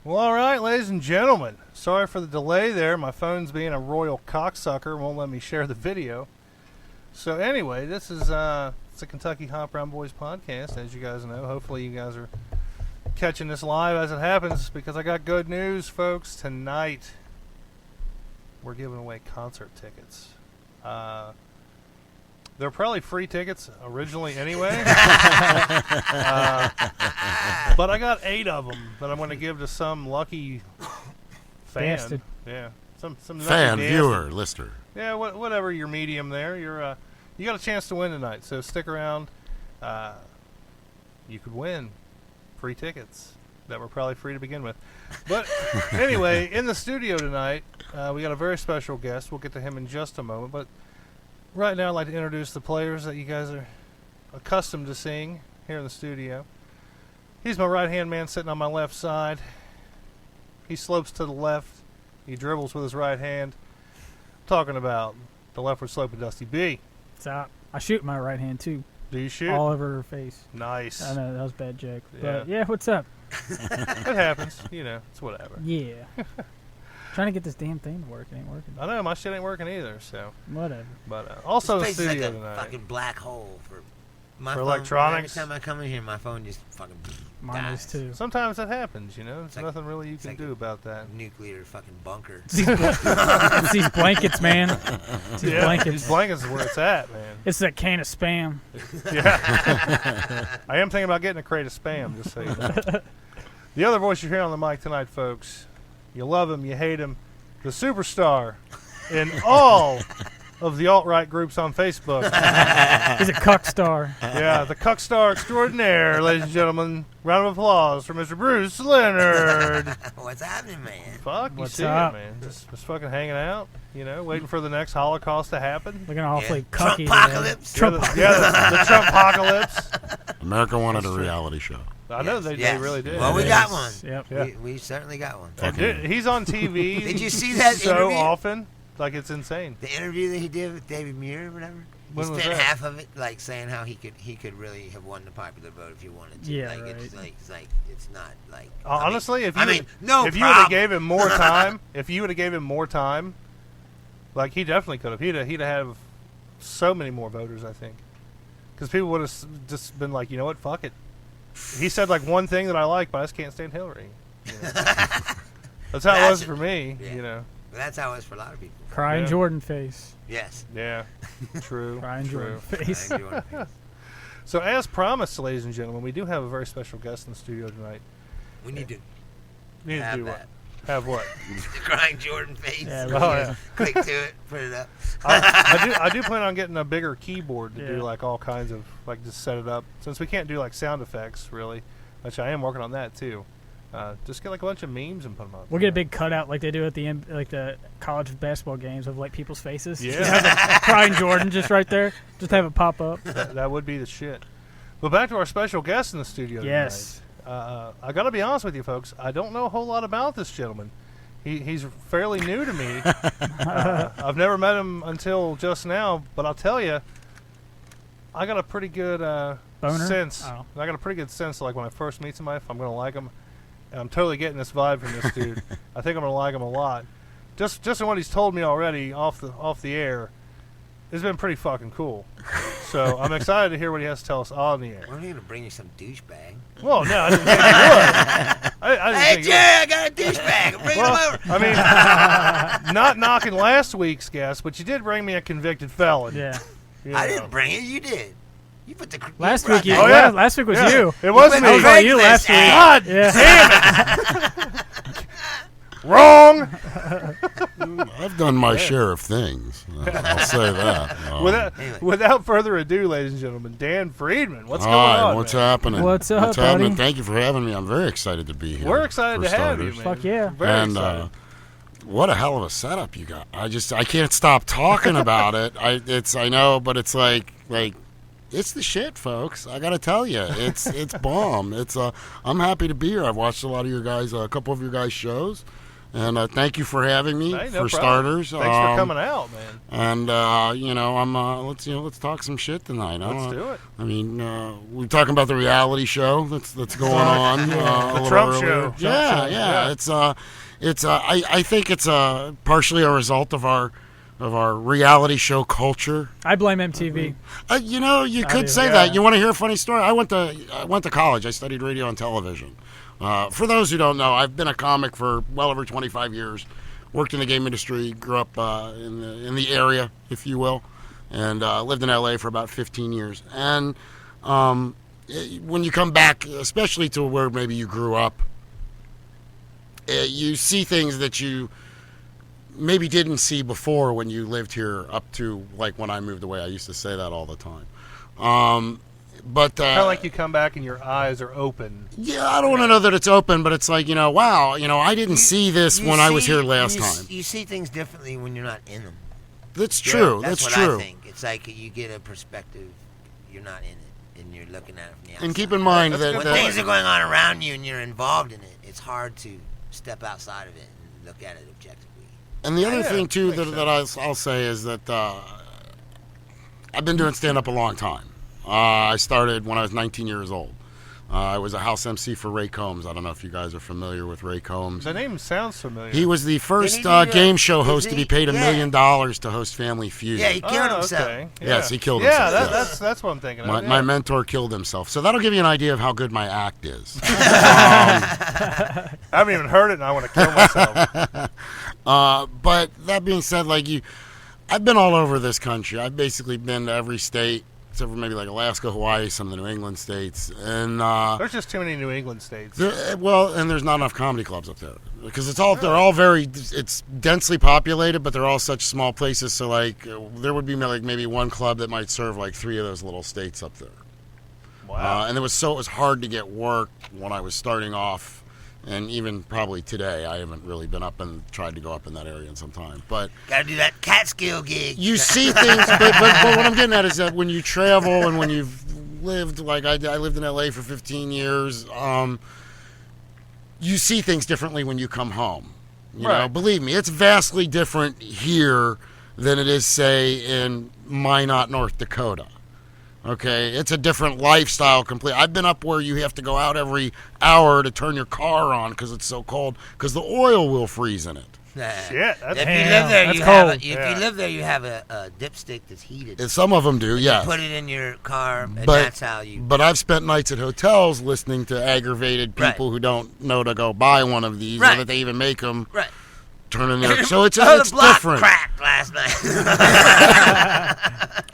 Well, all right, ladies and gentlemen. Sorry for the delay there. My phone's being a royal cocksucker. Won't let me share the video. So anyway, this is it's a Kentucky Hop Brown Boys podcast, as you guys know. Hopefully you guys are catching this live as it happens, because I got good news, folks. Tonight, we're giving away concert tickets. They're probably free tickets originally anyway. But I got 8 of them that I'm going to give to some lucky fan. Bastard. Yeah. Some fan, lucky viewer, listener. Yeah, whatever your medium there. You got a chance to win tonight, so stick around. You could win free tickets that were probably free to begin with. But anyway, in the studio tonight, we got a very special guest. We'll get to him in just a moment. But right now, I'd like to introduce the players that you guys are accustomed to seeing here in the studio. He's my right-hand man sitting on my left side. He slopes to the left. He dribbles with his right hand. I'm talking about the leftward slope of Dusty B. So I shoot my right hand too. Do you shoot? All over her face. Nice. I know, that was a bad joke. Yeah. But yeah, what's up? It happens. You know, it's whatever. Yeah. Trying to get this damn thing to work. It ain't working. I know, my shit ain't working either, so. Whatever. But also in the This place is studio like a tonight. fucking black hole for my For phone. electronics? Every time I come in here, my phone just fucking Mine dies. is too. Sometimes that happens, you know. There's like- nothing really you it's can like do about that. Nuclear fucking bunker. It's these blankets, man. It's these blankets. These blankets is where it's at, man. It's that can of Spam. Yeah. I am thinking about getting a crate of Spam, just so you know. The other voice you're hearing on the mic tonight, folks, you love him, you hate him, the superstar in all of the alt-right groups on Facebook. He's a cuck star. Yeah, the cuck star extraordinaire, ladies and gentlemen. Round of applause for Mr. Bruce Leonard. What's happening, man? Fuck, you What's see up? it, man. Just fucking hanging out, you know, waiting for the next Holocaust to happen. Looking awfully Yeah. cucky. Trump-pocalypse. The Trump-apocalypse. America wanted That's a true. reality show. I know Yes, they yes. really did. Well, we It got is. one. Yep. Yeah. We certainly got one. And dude, he's on TV. Did you see that so interview? often? Like, it's insane. The interview that he did with David Muir or whatever. When He was spent that? half of it like saying how he could really have won the popular vote if he wanted to. Yeah, like right. it's like it's not like I mean- Honestly, if you I mean, no if you would have problem. gave him more time, like he definitely could have. He'd have so many more voters, I think, because people would have just been like, you know what, fuck it. He said like one thing that I like, but I just can't stand Hillary. You know? That's how it was for me. Yeah. You know. But that's how it was for a lot of people. Crying Yeah. Jordan face. Yes. Yeah. True. Crying True. Jordan face. I enjoy it. So as promised, ladies and gentlemen, we do have a very special guest in the studio tonight. We need to We need to have do that. what? Have what? The crying Jordan face. Yeah, Oh, yeah. Click to it. Put it up. I do plan on getting a bigger keyboard to do Yeah. like all kinds of like just set it up, since we can't do like sound effects really, which I am working on that too. Just get like a bunch of memes and put them up. We'll get a big cutout like they do at the end, like the college basketball games of like people's faces. Yeah. Just have a crying Jordan just right there. Just have it pop up. That would be the shit. But back to our special guest in the studio Yes. tonight. I gotta be honest with you folks, I don't know a whole lot about this gentleman. He's fairly new to me. I've never met him until just now, but I'll tell you, I got a pretty good Boner? sense. Oh. I got a pretty good sense, like when I first meet somebody, if I'm gonna like him. And I'm totally getting this vibe from this dude. I think I'm gonna like him a lot. Just in what he's told me already off the air, it's been pretty fucking cool. So I'm excited to hear what he has to tell us on the air. We're going to bring you some douchebag. Well, no, I didn't think he would. I didn't Hey, think he Jerry, I got a douchebag. Bring him over. I mean, not knocking last week's guest, but you did bring me a convicted felon. Yeah. you I know. didn't bring it. You did. You put the Last brought week you. that- Oh, yeah. Last week was Yeah, you. It was put me. I was on you last week. God Yeah. damn it! Wrong. I've done my share of things. I'll say that. Anyway. Without further ado, ladies and gentlemen, Dan Friedman, what's going Hi, on? what's man? happening? What's up, What's happening? buddy? Thank you for having me. I'm very excited to be here. We're excited for to have starters. you, man. Fuck yeah. Very And excited. what a hell of a setup you got. I can't stop talking about it. I know, but it's like it's the shit, folks. I gotta tell you, it's bomb. I'm happy to be here. I've watched a lot of your guys, a couple of your guys' shows, And thank you for having me. Hey, no for problem. starters, Thanks for coming out, man. And I'm let's talk some shit tonight. Let's do it. I mean, we're talking about the reality show that's going on. The Trump show. Yeah. I think it's partially a result of our reality show culture. I blame MTV. You could say that. You want to hear a funny story? I went to college. I studied radio and television. For those who don't know, I've been a comic for well over 25 years. Worked in the game industry. Grew up in the area, if you will, and lived in LA for about 15 years. And when you come back, especially to where maybe you grew up, you see things that you maybe didn't see before when you lived here up to like when I moved away. I used to say that all the time. But kind of like you come back and your eyes are open. Yeah, I don't want to know that it's open, but it's like, wow, I didn't see this when I was here last time. You see things differently when you're not in them. That's true. That's That's what true. I think. It's like you get a perspective. You're not in it, and you're looking at it from the outside. And keep in mind that when things are going on around you and you're involved in it, it's hard to step outside of it and look at it objectively. And the other thing, too, that I'll say is that I've been doing stand-up a long time. I started when I was 19 years old. I was a house MC for Ray Combs. I don't know if you guys are familiar with Ray Combs. The name sounds familiar. He was the first game show host to be paid $1 million to host Family Feud. Yeah, he killed himself. Okay. Yeah. Yes, he killed himself. Yeah, that's what I'm thinking of. My mentor killed himself. So that'll give you an idea of how good my act is. I haven't even heard it, and I want to kill myself. But that being said, I've been all over this country. I've basically been to every state, except for maybe like Alaska, Hawaii, some of the New England states. And there's just too many New England states. And there's not enough comedy clubs up there. Because they're all it's densely populated, but they're all such small places. So, there would be maybe one club that might serve 3 of those little states up there. Wow. And it was hard to get work when I was starting off. And even probably today, I haven't really been up and tried to go up in that area in some time. But gotta do that Catskill gig. You see things, but what I'm getting at is that when you travel and when you've lived, I lived in LA for 15 years, you see things differently when you come home. You know, believe me, it's vastly different here than it is, say, in Minot, North Dakota. Okay, it's a different lifestyle completely. I've been up where you have to go out every hour to turn your car on because it's so cold because the oil will freeze in it. Shit, if you live there, you have a dipstick that's heated. And some of them do, yeah. You put it in your car, and that's how you. But I've spent nights at hotels listening to aggravated people who don't know to go buy one of these, or that they even make them. Right. Turning there, so it's the block different. Cracked last night.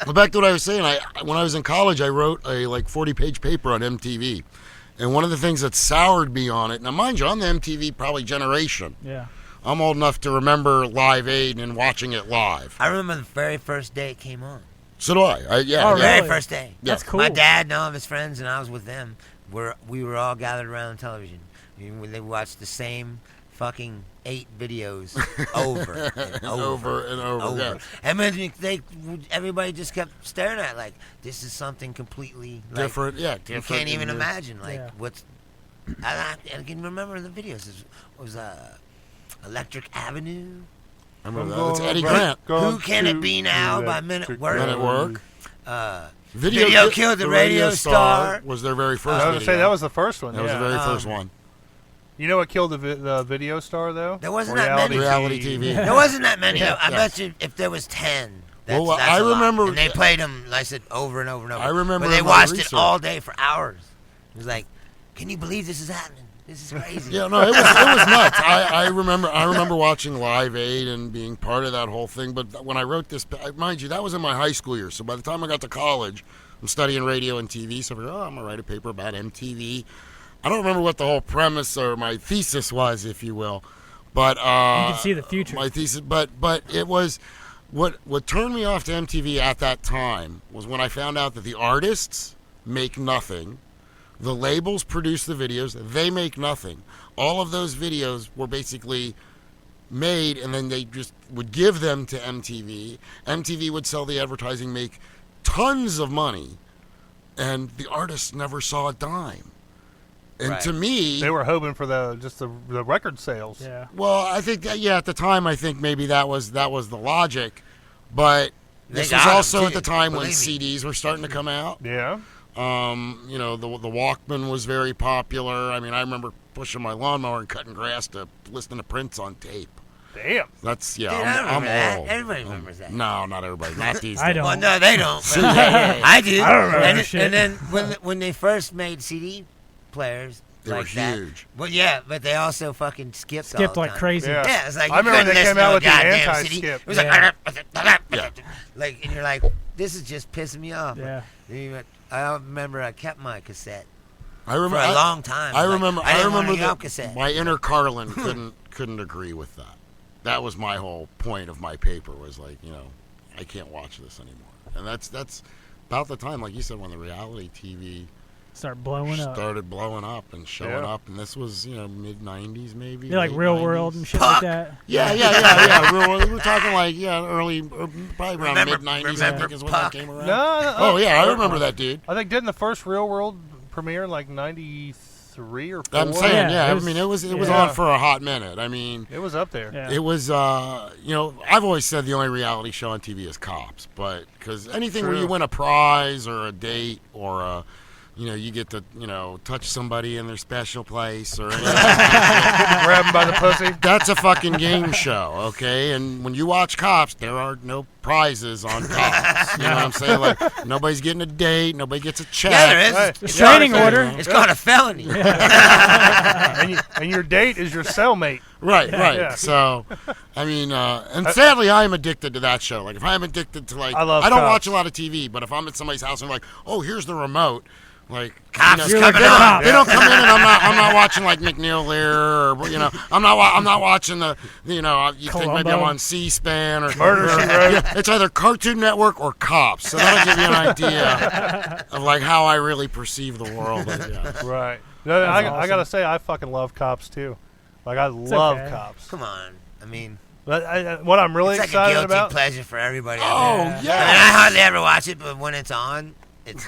Well, back to what I was saying. When I was in college, I wrote a 40-page paper on MTV, and one of the things that soured me on it. Now, mind you, I'm the MTV probably generation. Yeah. I'm old enough to remember Live Aid and watching it live. I remember the very first day it came on. So do I. Very first day. That's cool. My dad and all of his friends, and I was with them. We were all gathered around television. They watched the same fucking 8 videos over and over and over. Yeah. And then everybody just kept staring at it this is something completely different. Yeah, you can't even imagine what's. I can remember the videos. It was Electric Avenue. I remember that. It's Eddie Grant. Who Can It Be Now by Men at Work. Men at Work. Video Killed the Radio Star. Was their very first. I was going to say that was the first one. That was the very first one. You know what killed the video star, though? There wasn't that many. Reality TV. There wasn't that many. I bet you if there was 10. That's I remember. And they played them, like I said, over and over and over. I remember. But they watched it all day for hours. It was like, can you believe this is happening? This is crazy. Yeah, no, it was nuts. I remember watching Live Aid and being part of that whole thing. But when I wrote this, mind you, that was in my high school years. So by the time I got to college, I'm studying radio and TV. So I'm going to write a paper about MTV. I don't remember what the whole premise or my thesis was, if you will, but you can see the future. My thesis, but it was what turned me off to MTV at that time was when I found out that the artists make nothing, the labels produce the videos, they make nothing. All of those videos were basically made, and then they just would give them to MTV. MTV would sell the advertising, make tons of money, and the artists never saw a dime. And Right. to me, They were hoping for the record sales. Yeah. well, I think that at the time, I think maybe that was the logic, but They this got was 'em, also at too, the time when believe me. CDs were starting to come out. Yeah. You know, the Walkman was very popular. I mean, I remember pushing my lawnmower and cutting grass to listen to Prince on tape. Damn. That's Dude, I I'm remember that. old. Everybody remembers that. No, not everybody. Not these. I days. don't. Well, no, they don't. but I do. I don't remember and, that shit. and then when they first made CD players, They were like that, huge. well, yeah, but they also fucking skipped all Skipped the like time. crazy. Yeah. Yeah, it's like I you remember when couldn't they listen came out to a with the goddamn anti-skip. CD. It was Yeah. like, and you're like, this is just pissing me off. Yeah. I remember I kept my cassette I remember for a long time. I Like, remember. I didn't want remember to get off cassette. my inner Carlin couldn't agree with that. That was my whole point of my paper. Was like, I can't watch this anymore. And that's about the time, like you said, when the reality TV Start blowing up. started blowing up and showing Yeah. up, and this was mid '90s maybe. Yeah, like late Real 90s. World and shit like that. Yeah. Real World. We're talking like early, or probably around Remember- mid '90s. I remember think is when that Puck? came around. No. Oh yeah, I remember that dude. I think didn't the first Real World premiere in like '93 or 4? I'm saying, Yeah, yeah. it was- I mean, it was yeah. on for a hot minute. I mean, It was up there. Yeah. it was. I've always said the only reality show on TV is Cops, but because anything where True. you win a prize or a date or you get to touch somebody in their special place or anything. Grab him by the pussy. That's a fucking game show, okay? And when you watch Cops, there are no prizes on Cops. You know what I'm saying? Like, nobody's getting a date, nobody gets a check. Yeah, there is. Right. It's Restraining called a- order. It's called a felony. And your date is your cellmate. Right. Yeah. So, I mean, and sadly, I am addicted to that show. Like, if I'm addicted to, like, I love don't Cops. watch a lot of TV, but if I'm at somebody's house and like, oh, here's the remote, like, Cops You're coming like, on. they don't come in, and I'm not watching like McNeil Lear, or I'm not watching the, you think maybe I'm Columbo. on C-SPAN or Murder, She Wrote. Yeah, it's either Cartoon Network or Cops, so that'll give you an idea of like how I really perceive the world. I guess. Right. No, That's I awesome. gotta say, I fucking love Cops too. Like I love okay. Cops. Come on. I mean, But what I'm really it's like a excited guilty about. pleasure for everybody. Oh out there. I mean, yeah. I hardly ever watch it, but when it's on,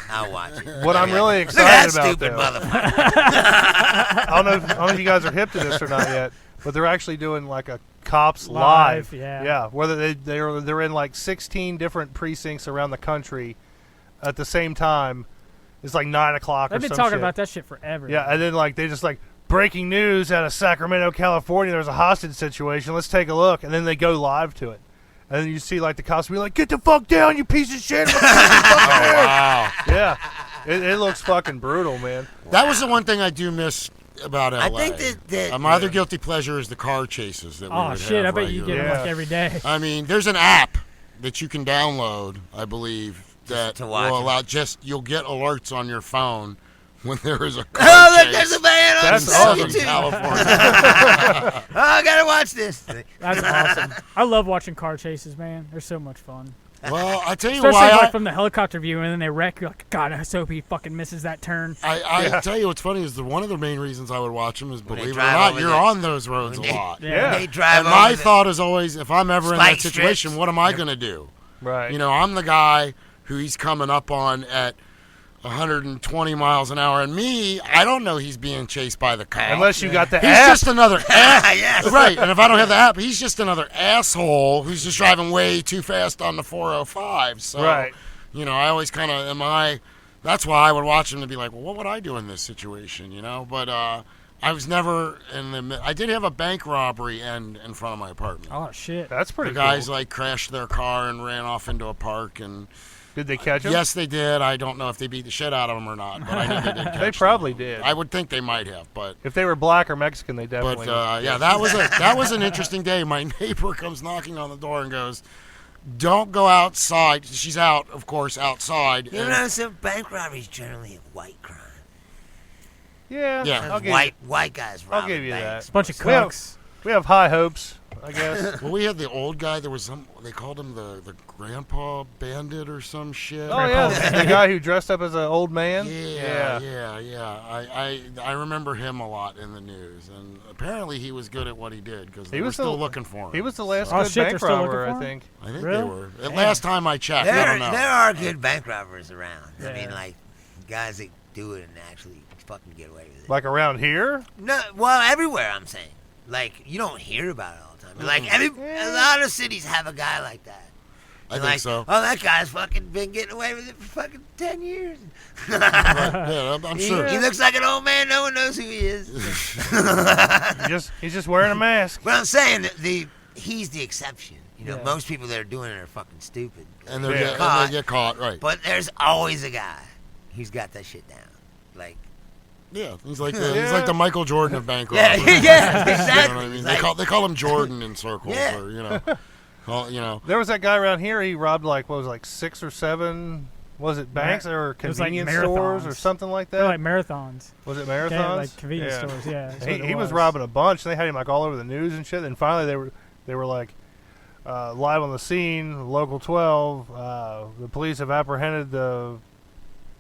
I'll watch it. What I'm really Look at excited that about, stupid though, motherfucker. I don't know if you guys are hip to this or not yet, but they're actually doing like a Cops Live, live. yeah. Yeah. Whether they're in like 16 different precincts around the country at the same time. It's like 9 o'clock or I've been some talking shit. about that shit forever. Yeah, and then like they just like breaking news out of Sacramento, California. There's a hostage situation. Let's take a look, and then they go live to it. And then you see like the cops be like, "Get the fuck down, you piece of shit!" Wow. Yeah, it looks fucking brutal, man. That was the one thing I do miss about LA. I think that my other guilty pleasure is the car chases that we Oh would shit! I have bet you get regularly. it like Yeah. every day. I mean, there's an app that you can download, I believe, that to will watch 'em. allow you'll get alerts on your phone when there is a car Oh, look, chase there's a man on That's in awesome. Southern YouTube. California. Oh, I gotta watch this. That's awesome. I love watching car chases, man. They're so much fun. Well, I tell you Especially why like from the helicopter view, and then they wreck. You're like, God, I hope he fucking misses that turn. I tell you what's funny is one of the main reasons I would watch them is, When they believe it or drive not, over you're the- on those roads a when they- lot. Yeah. They drive And over my the- thought is always, if I'm ever in that Spike situation, strips. what am I going to do? Right. You know, I'm the guy who he's coming up on at 120 miles an hour, and me, I don't know he's being chased by the car. Unless you got the He's app. just another ass. Yes. Right, and if I don't have the app, he's just another asshole who's just driving way too fast on the 405. So, Right. you know, I always kind of that's why I would watch him to be like, well, what would I do in this situation, you know? But I was never I did have a bank robbery end in front of my apartment. Oh shit! That's pretty The guys cool. like crashed their car and ran off into a park, and Did they catch him? yes, they did. I don't know if they beat the shit out of them or not, but I know they did. They catch probably them. did. I would think they might have, but If they were black or Mexican, they definitely. yeah, that was an interesting day. My neighbor comes knocking on the door and goes, "Don't go outside." She's out, of course, outside. You and- know, some bank robberies generally a white crime. Yeah. Yeah. I'll give, White guys robbing give you banks. that. Bunch of We have- cooks. we have high hopes, I guess. well, we had the old guy. There was they called him the grandpa bandit or some shit. Oh yeah, the guy who dressed up as an old man. Yeah. I remember him a lot in the news, and apparently he was good at what he did because they He were was still the- looking for him. He was the last Oh, good shit, bank they're still looking robber, for I him? think. I think Really? they were. At last time I checked, I There don't know. are good bank robbers around. I mean, Yeah. like guys that do it and actually fucking get away with it. Like around here? No, well, everywhere I'm saying. Like, you don't hear about it all the time. Like, a lot of cities have a guy like that. I think so. Oh, that guy's fucking been getting away with it for fucking 10 years. Yeah, I'm sure. He looks like an old man. No one knows who he is. He's just wearing a mask. But I'm saying that he's the exception. You know, Yeah. most people that are doing it are fucking stupid. And they get caught, right? But there's always a guy who's got that shit down. Like, Yeah, he's like the Michael Jordan of bank yeah, robbery. yeah, You exactly. know what I mean? Like- They call him Jordan in circles, Yeah. or you know. There was that guy around here. He robbed like 6 or 7 Was it banks or It was like convenience stores or marathons. something like They're that? like marathons. Was it Yeah, marathons? like convenience stores, yeah. that's what He, it he was robbing a bunch. They had him like all over the news and shit. And finally, they were like live on the scene. Local 12. The police have apprehended the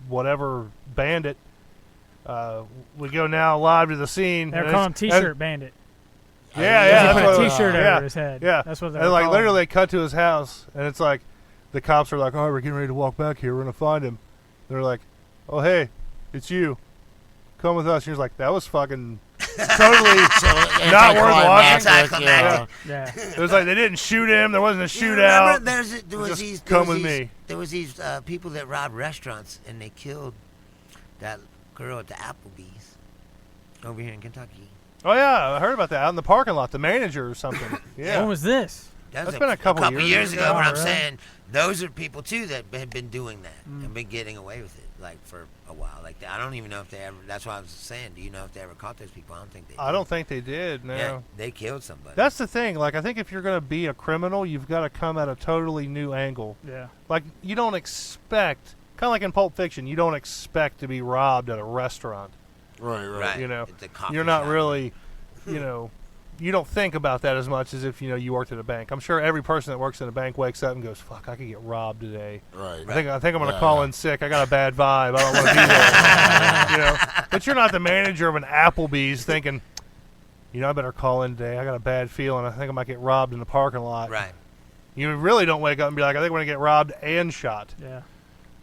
whatever bandit. We go now live to the scene. They're and calling him it's- T-shirt bandit. Yeah, Yeah, yeah. He That's put what a it was. T-shirt Yeah, over his head. yeah. That's what they And were like calling literally, him. they cut to his house, and it's like the cops are like, "Oh, we're getting ready to walk back here. We're gonna find him." They're like, "Oh, hey, it's you. Come with us." And he was like, "That was fucking totally not worth watching." Anticlimactic. Yeah. It was like they didn't shoot him. There wasn't a You remember shootout. there was Just these come with me. There was these people that robbed restaurants and they killed that girl at the Applebee's over here in Kentucky. Oh yeah, I heard about that out in the parking lot. The manager or something. Yeah. When was this? That's been a couple years ago. ago. But I'm Oh, really? saying those are people too that have been doing that and been getting away with it like for a while. Like I don't even know if they ever. That's why I was saying. Do you know if they ever caught those people? I don't think they. I did. don't think they did. No. Yeah, they killed somebody. That's the thing. Like, I think if you're going to be a criminal, you've got to come at a totally new angle. Yeah. Like, you don't expect, kind of like in Pulp Fiction, you don't expect to be robbed at a restaurant. Right. Right. You know, At the coffee you're not shop. really, you know, you don't think about that as much as if, you worked at a bank. I'm sure every person that works in a bank wakes up and goes, fuck, I could get robbed today. Right. I think I'm going to Yeah, call yeah. in sick. I got a bad vibe. I don't want to be there. But you're not the manager of an Applebee's thinking, I better call in today. I got a bad feeling. I think I might get robbed in the parking lot. Right. You really don't wake up and be like, I think we're going to get robbed and shot. Yeah.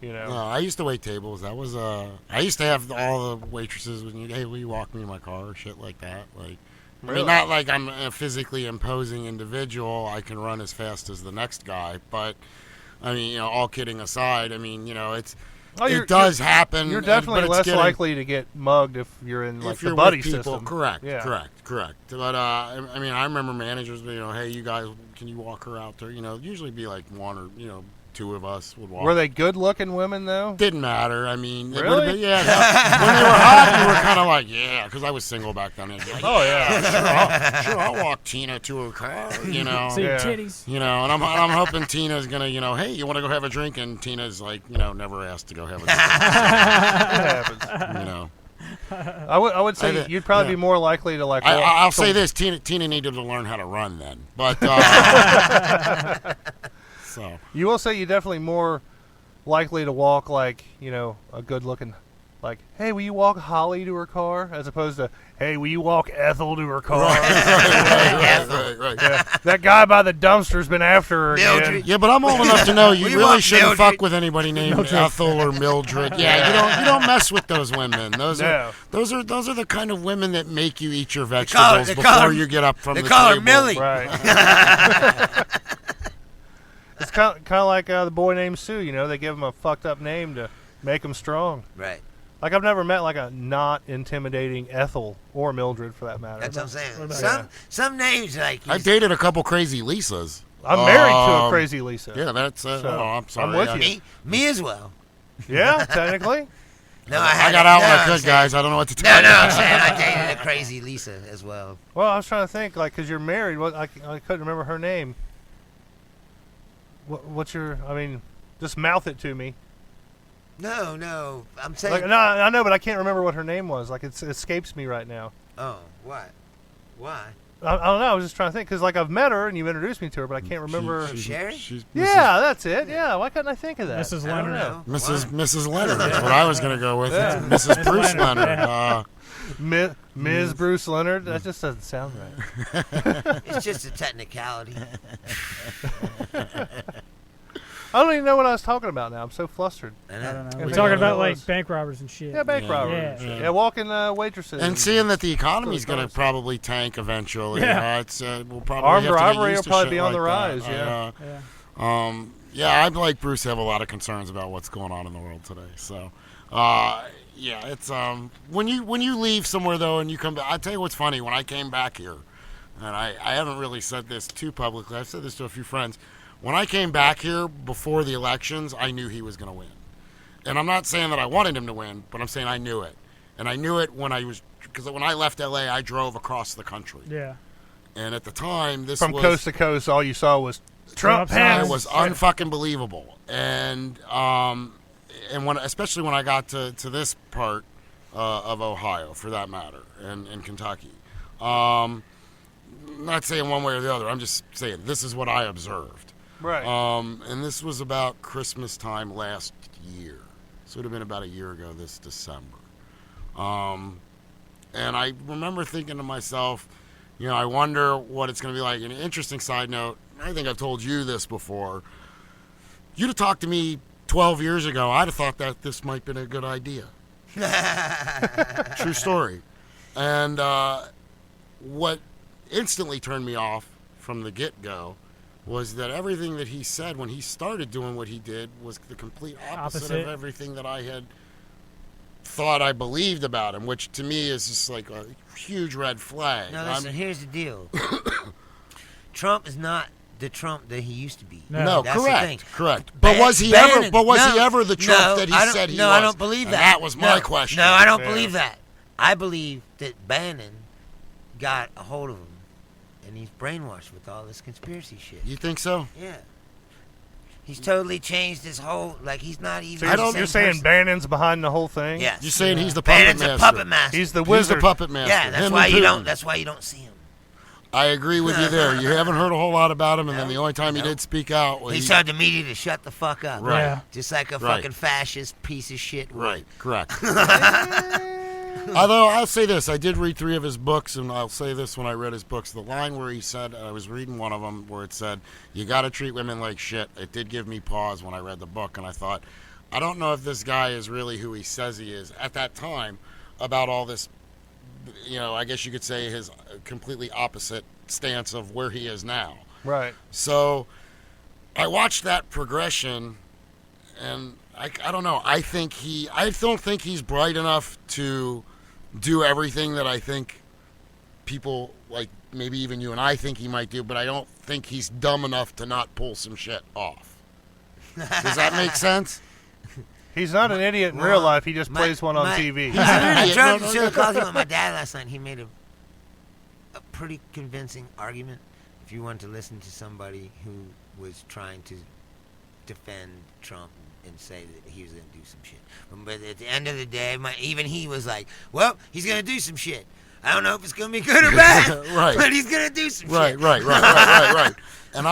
No, I used to wait tables. That was I used to have all the waitresses when hey, will you walk me to my car or shit like that. Like, I Really? mean, not like I'm a physically imposing individual. I can run as fast as the next guy, but I mean, all kidding aside, I mean, it does happen. You're definitely but it's less getting, likely to get mugged if you're in like if you're the buddy with people. system. Correct. Yeah. Correct. But I mean, I remember managers, hey, you guys, can you walk her out there? Usually be like one or two of us would walk. Were they good-looking women though? Didn't matter. I mean, it Really? would've been, yeah. When they were hot, you were kind of like, yeah, because I was single back then. I'd be like, Oh yeah. sure, I'll walk Tina to her car, See Yeah. your titties. and I'm hoping Tina's gonna, hey, you want to go have a drink? And Tina's like, never asked to go have a drink. That happens. I would say you'd probably be more likely to like. I'll say this: Tina needed to learn how to run then, but so You will say you're definitely more likely to walk like a good-looking, like, hey, will you walk Holly to her car, as opposed to, hey, will you walk Ethel to her car? right. Yeah, that guy by the dumpster's been after her again. Mildred. Yeah, but I'm old enough to know you We really want shouldn't Mildred. fuck with anybody named Ethel or Mildred. Yeah, you don't mess with those women. Those No. are the kind of women that make you eat your call her- vegetables they call before her- you get up from they the call her table. Millie. Right. It's kind of like the boy named Sue. They give him a fucked up name to make him strong. Right. Like, I've never met like a not intimidating Ethel or Mildred for that matter. That's what I'm saying. What about Some names like I dated a couple crazy Lisas. I'm married to a crazy Lisa. Yeah, that's. So, I'm sorry. I'm with I- me as well. Yeah, technically. No, I got out when I I'm could, saying- guys. I don't know what to tell No, you. I'm saying I dated a crazy Lisa as well. Well, I was trying to think, like, because you're married. What I couldn't remember her name. What's your? I mean, just mouth it to me. No, I'm saying. Like, no, I know, but I can't remember what her name was. Like, it escapes me right now. Oh, what? Why? I don't know. I was just trying to think because, like, I've met her and you've introduced me to her, but I can't remember. Sherry? She's Yeah, that's it. Yeah, why couldn't I think of that? Mrs. I don't Leonard. know. Mrs. Leonard is what I was going to go with. Yeah. Mrs. Bruce Leonard, Leonard. Ms. Bruce Leonard. That just doesn't sound right. It's just a technicality. I don't even know what I was talking about now. I'm so flustered. I don't know. Yeah, We're I talking know about what it like was. bank robbers and shit. Yeah, bank Yeah. robbery. Yeah. Yeah, walking waitresses. And seeing that the economy's going to Close. probably tank eventually, Yeah. it's we'll probably Armed have to get robbery used will to probably shit be on the like rise, that. yeah. Yeah. I'd like Bruce have a lot of concerns about what's going on in the world today. So, yeah, it's when you leave somewhere though and you come back. I'll tell you what's funny. When I came back here, and I haven't really said this too publicly. I've said this to a few friends. When I came back here before the elections, I knew he was going to win. And I'm not saying that I wanted him to win, but I'm saying I knew it. And I knew it because when I left LA, I drove across the country. Yeah. And at the time, this From was coast to coast, all you saw was Trump Trump pants. it was unfucking believable. And especially when I got to this part of Ohio, for that matter, and Kentucky. Not saying one way or the other. I'm just saying this is what I observed. Right. And this was about Christmas time last year. So it would have been about a year ago this December. And I remember thinking to myself, I wonder what it's going to be like. An interesting side note, I think I've told you this before. You'd have talked to me 12 years ago, I'd have thought that this might have been a good idea. True story. And what instantly turned me off from the get-go was that everything that he said when he started doing what he did was the complete opposite of everything that I had thought I believed about him, which to me is just like a huge red flag. No, listen, here's the deal. Trump is not the Trump that he used to be. No, That's the thing. correct. But was he ever? But was he ever the Trump that he said he was? No, I don't believe that. And that was my question. No, I don't Yeah. believe that. I believe that Bannon got a hold of him, and he's brainwashed with all this conspiracy shit. You think so? Yeah. He's totally changed his whole, he's not even. So the you're same saying person. Bannon's behind the whole thing? Yes. You're saying he's the puppet Bannon's master. a puppet master. He's the He's wizard. the puppet master. Yeah, that's Him why and you Putin. don't. That's why you don't see him. I agree with you there. You haven't heard a whole lot about him, and then No. the only time he No. did speak out, He told the media to shut the fuck up. Right. Yeah. Just like a Right. fucking fascist piece of shit. would. Right, correct. Although I'll say this, I did read 3 of his books, and I'll say this when I read his books. The line where he said, I was reading one of them, where it said, "You got to treat women like shit." It did give me pause when I read the book, and I thought, I don't know if this guy is really who he says he is at that time about all this. I guess you could say his completely opposite stance of where he is now. Right. So I watched that progression, and I don't know. I don't think he's bright enough to do everything that I think people, like maybe even you and I, think he might do, but I don't think he's dumb enough to not pull some shit off. Does that make sense? He's not an idiot in real life. He just plays one on TV. He's an I idiot. drove No, to no, the coffee with my dad last night. He made a pretty convincing argument. If you want to listen to somebody who was trying to defend Trump and say that he was going to do some shit, but at the end of the day, even he was like, "Well, he's going to do some shit. I don't know if it's going to be good or bad, Right. but he's going to do some shit." Right. And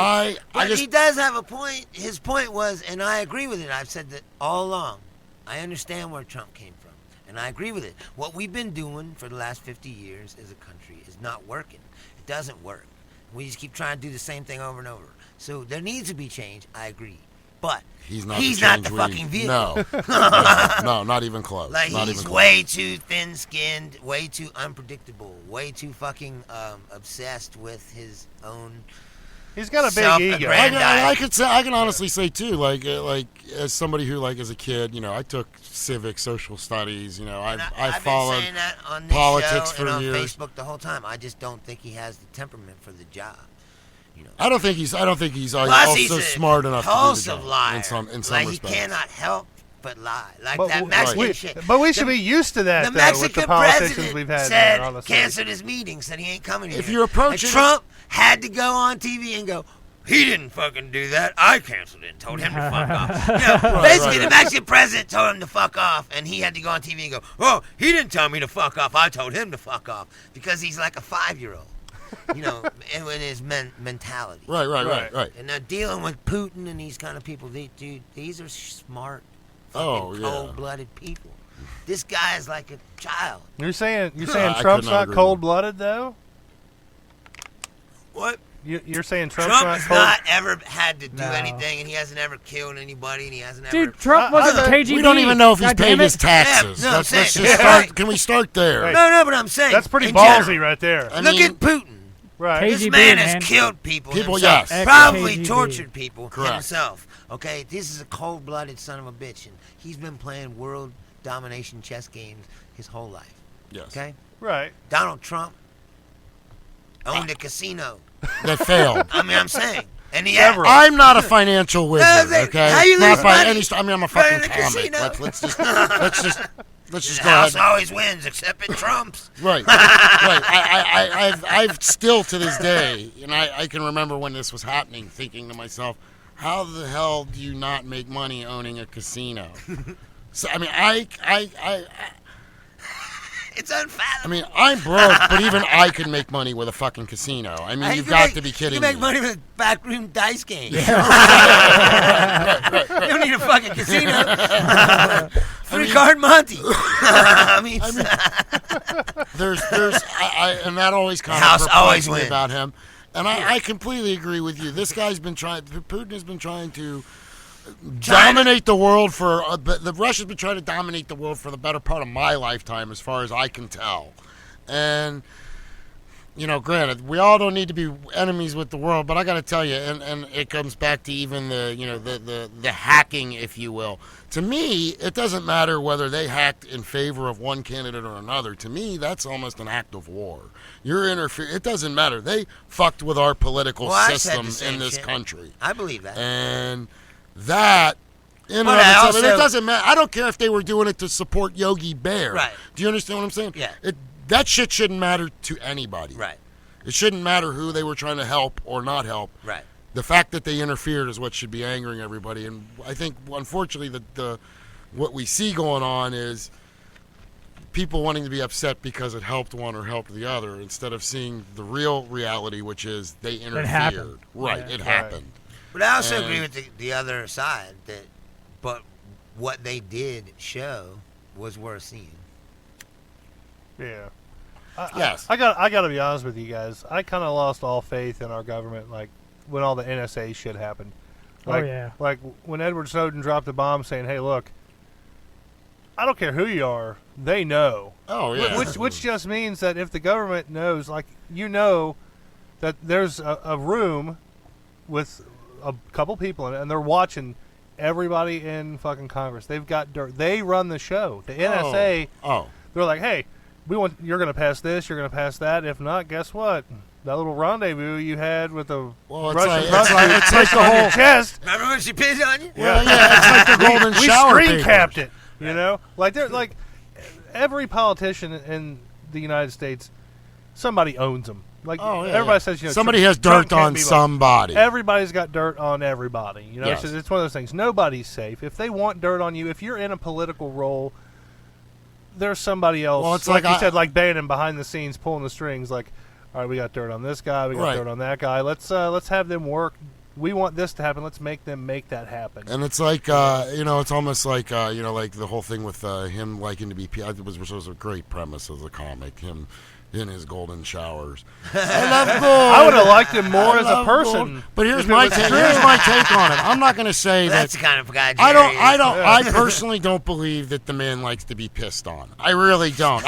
But he does have a point. His point was, and I agree with it. I've said that all along. I understand where Trump came from, and I agree with it. What we've been doing for the last 50 years as a country is not working. It doesn't work. We just keep trying to do the same thing over and over. So there needs to be change. I agree. But he's not the fucking vehicle. No, not even close. Like, not he's even close. way too thin-skinned, way too unpredictable, way too fucking obsessed with his own. He's got a big ego. I can honestly say too, like as somebody who, like, as a kid, I took civic, social studies. I followed been saying that on this politics show for and on years. Facebook the whole time. I just don't think he has the temperament for the job. I don't think he's Plus, also he's a smart enough to do the compulsive job liar. in some like, respects. he cannot help but lie. Like But that Mexican we, shit. but we should be used to that, The though, with the Mexican politicians president we've had said, on the stage. canceled his meeting, said he ain't coming here. If you're approaching and Trump had to go on TV and go, he didn't fucking do that. I canceled it and told him to fuck off. Basically, the Mexican president told him to fuck off, and he had to go on TV and go, oh, he didn't tell me to fuck off. I told him to fuck off. Because he's like a 5-year-old, in his mentality. Right. And now dealing with Putin and these kind of people, these are smart, Oh, fucking yeah. cold-blooded people. This guy is like a child. You're saying I could Trump's not not agree cold-blooded, though? What? You're saying Trump's Trump not has told- not ever had to do No. anything, and he hasn't ever killed anybody, and he hasn't Dude, ever. Trump wasn't the KGB. We don't even know if he's God paid damn it. his taxes. Yeah, no, let's I'm just saying- start. Can we start there? Hey. No, but I'm saying That's pretty in ballsy general. right there. I Look mean, at Putin. Right. This KGB, man has man. killed people People, himself. yes. Probably Ex-KGB. tortured people Correct. himself. Okay, this is a cold-blooded son of a bitch, and he's been playing world domination chess games his whole life. Yes. Okay, Right. Donald Trump owned a casino. That failed. I mean, I'm saying, and he Several. I'm not a financial wizard. they- Okay. how you not lose by money? any. I mean, I'm a Running fucking a comic. casino. Let's just The go house ahead. always wins, except it Trump's. Right. Right. I've still to this day, and I can remember when this was happening, thinking to myself, how the hell do you not make money owning a casino? So I mean, It's unfathomable. I mean, I'm broke, but even I could make money with a fucking casino. I mean, you've got to be kidding You make me. money with backroom dice games. You don't need a fucking casino. Free card Monty. I mean, There's, and that always kind House of always perplexes me wins. about him. And I completely agree with you. This guy's been trying. Putin has been trying to dominate the world for. The Russia's been trying to dominate the world for the better part of my lifetime, as far as I can tell. And granted, we all don't need to be enemies with the world, but I got to tell you, and it comes back to even the hacking, if you will. To me, it doesn't matter whether they hacked in favor of one candidate or another. To me, that's almost an act of war. You're interfering. It doesn't matter. They fucked with our political I said system the same in this shit. country, I believe that. and that. In and But of I itself, and it also- doesn't matter. I don't care if they were doing it to support Yogi Bear. Right. Do you understand what I'm saying? Yeah. That shit shouldn't matter to anybody. Right. It shouldn't matter who they were trying to help or not help. Right. The fact that they interfered is what should be angering everybody. And I think, unfortunately, what we see going on is people wanting to be upset because it helped one or helped the other, instead of seeing the real reality, which is they interfered. happened. Right, Yeah. it happened. But I also And- agree with the other side but what they did show was worth seeing. Yeah. Yes. I got to be honest with you guys. I kind of lost all faith in our government, like when all the NSA shit happened. Like, yeah. Like when Edward Snowden dropped the bomb, saying, "Hey, look, I don't care who you are, they know." Oh, yeah. Which just means that if the government knows, like that there's a room with a couple people in it, and they're watching everybody in fucking Congress. They've got dirt. They run the show. The NSA. Oh. They're like, hey, you're going to pass this, you're going to pass that. If not, guess what? That little rendezvous you had with the Well, it's Russian like prostitute the on your whole. chest. Remember when she pissed on you? Well, yeah, it's like the golden We shower screen papers. capped it. You know, like they're like every politician in the United States, somebody owns them. Like Oh, yeah, everybody yeah. says, Somebody has Trump dirt can't on be somebody. Everybody's got dirt on everybody. You know, Yes. it's one of those things. Nobody's safe. If they want dirt on you, if you're in a political role, there's somebody else. Well, it's like like you said, like Bannon behind the scenes pulling the strings. Like, all right, we got dirt on this guy. We got Right. dirt on that guy. Let's have them work. We want this to happen. Let's make them make that happen. And it's like, it's almost like, like the whole thing with him liking to be. It was a great premise of the comic. Him in his golden showers. I love gold. I would have liked him more I as a love person. gold. But here's if it my was take. true. Here's my take on it. I'm not going to say That's that. the kind of guy I Jerry don't. is. I personally don't believe that the man likes to be pissed on. I really don't.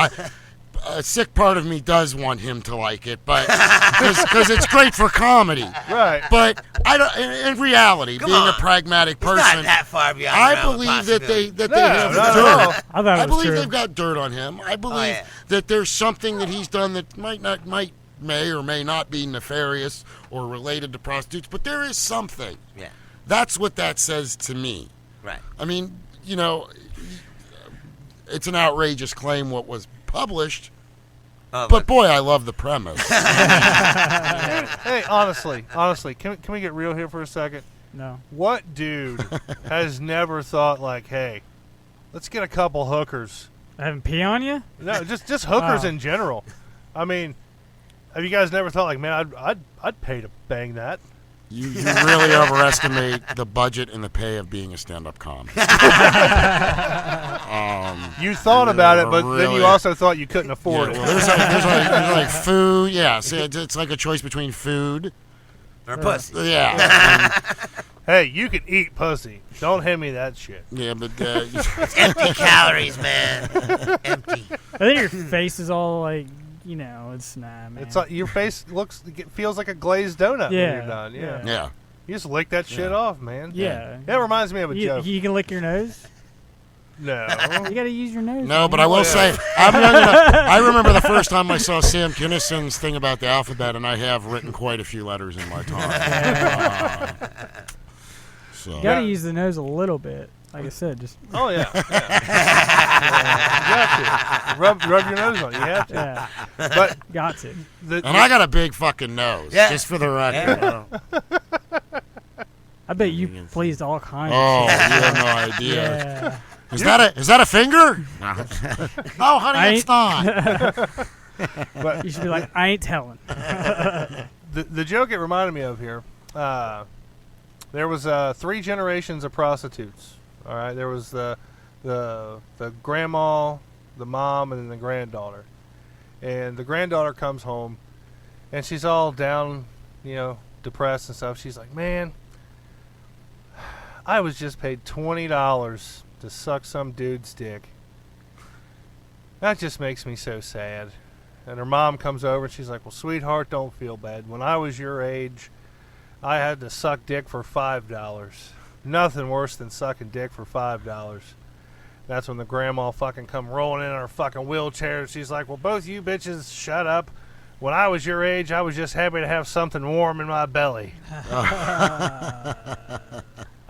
A sick part of me does want him to like it, but because it's great for comedy. Right. But I don't. In reality, Come being on. a pragmatic It's person, not that far beyond the I realm of believe that they possibility. have not at all. dirt. I thought I it was believe true. they've got dirt on him. I believe yeah. that there's something that he's done that may or may not be nefarious or related to prostitutes, but there is something. Yeah. That's what that says to me. Right. I mean, it's an outrageous claim what was published, Oh, but boy, I love the premise. Hey, honestly, can we get real here for a second? No. What dude has never thought like, hey, let's get a couple hookers? I haven't pee on you? No, just hookers Oh. in general. I mean, have you guys never thought like, man, I'd pay to bang that? You really overestimate the budget and the pay of being a stand-up comic. You thought about it, but then really- you also thought you couldn't afford Yeah, it. well, there's like food. Yeah, so it's like a choice between food Or pussy. Yeah. Hey, you can eat pussy. Don't hand me that shit. Yeah, but It's empty calories, man. Empty. I think your face is all like, it's nah, man. It's like your face feels like a glazed donut when Yeah, you're done. Yeah. yeah. You just lick that shit off, man. yeah. That reminds me of a joke. You can lick your nose. No. You gotta use your nose. No, man. but I will say, I'm young enough. I remember the first time I saw Sam Kinison's thing about the alphabet, and I have written quite a few letters in my time. So. You gotta use the nose a little bit. Like I said, just Oh, yeah. You have to. Rub your nose on it. You have to. yeah, But got to. And I got a big fucking nose, Yeah. just for the record. I bet you pleased all kinds. Oh, of you shit. have no idea. Yeah. Is that a finger? No, honey, it's not. but You should be like, I ain't telling. the joke it reminded me of here, there was 3 generations of prostitutes. All right, there was the grandma, the mom, and then the granddaughter. And the granddaughter comes home, and she's all down, depressed and stuff. She's like, man, I was just paid $20 to suck some dude's dick. That just makes me so sad. And her mom comes over and she's like, well, sweetheart, don't feel bad. When I was your age, I had to suck dick for $5. Nothing worse than sucking dick for $5. That's when the grandma fucking come rolling in her fucking wheelchair. She's like, well, both you bitches shut up. When I was your age, I was just happy to have something warm in my belly.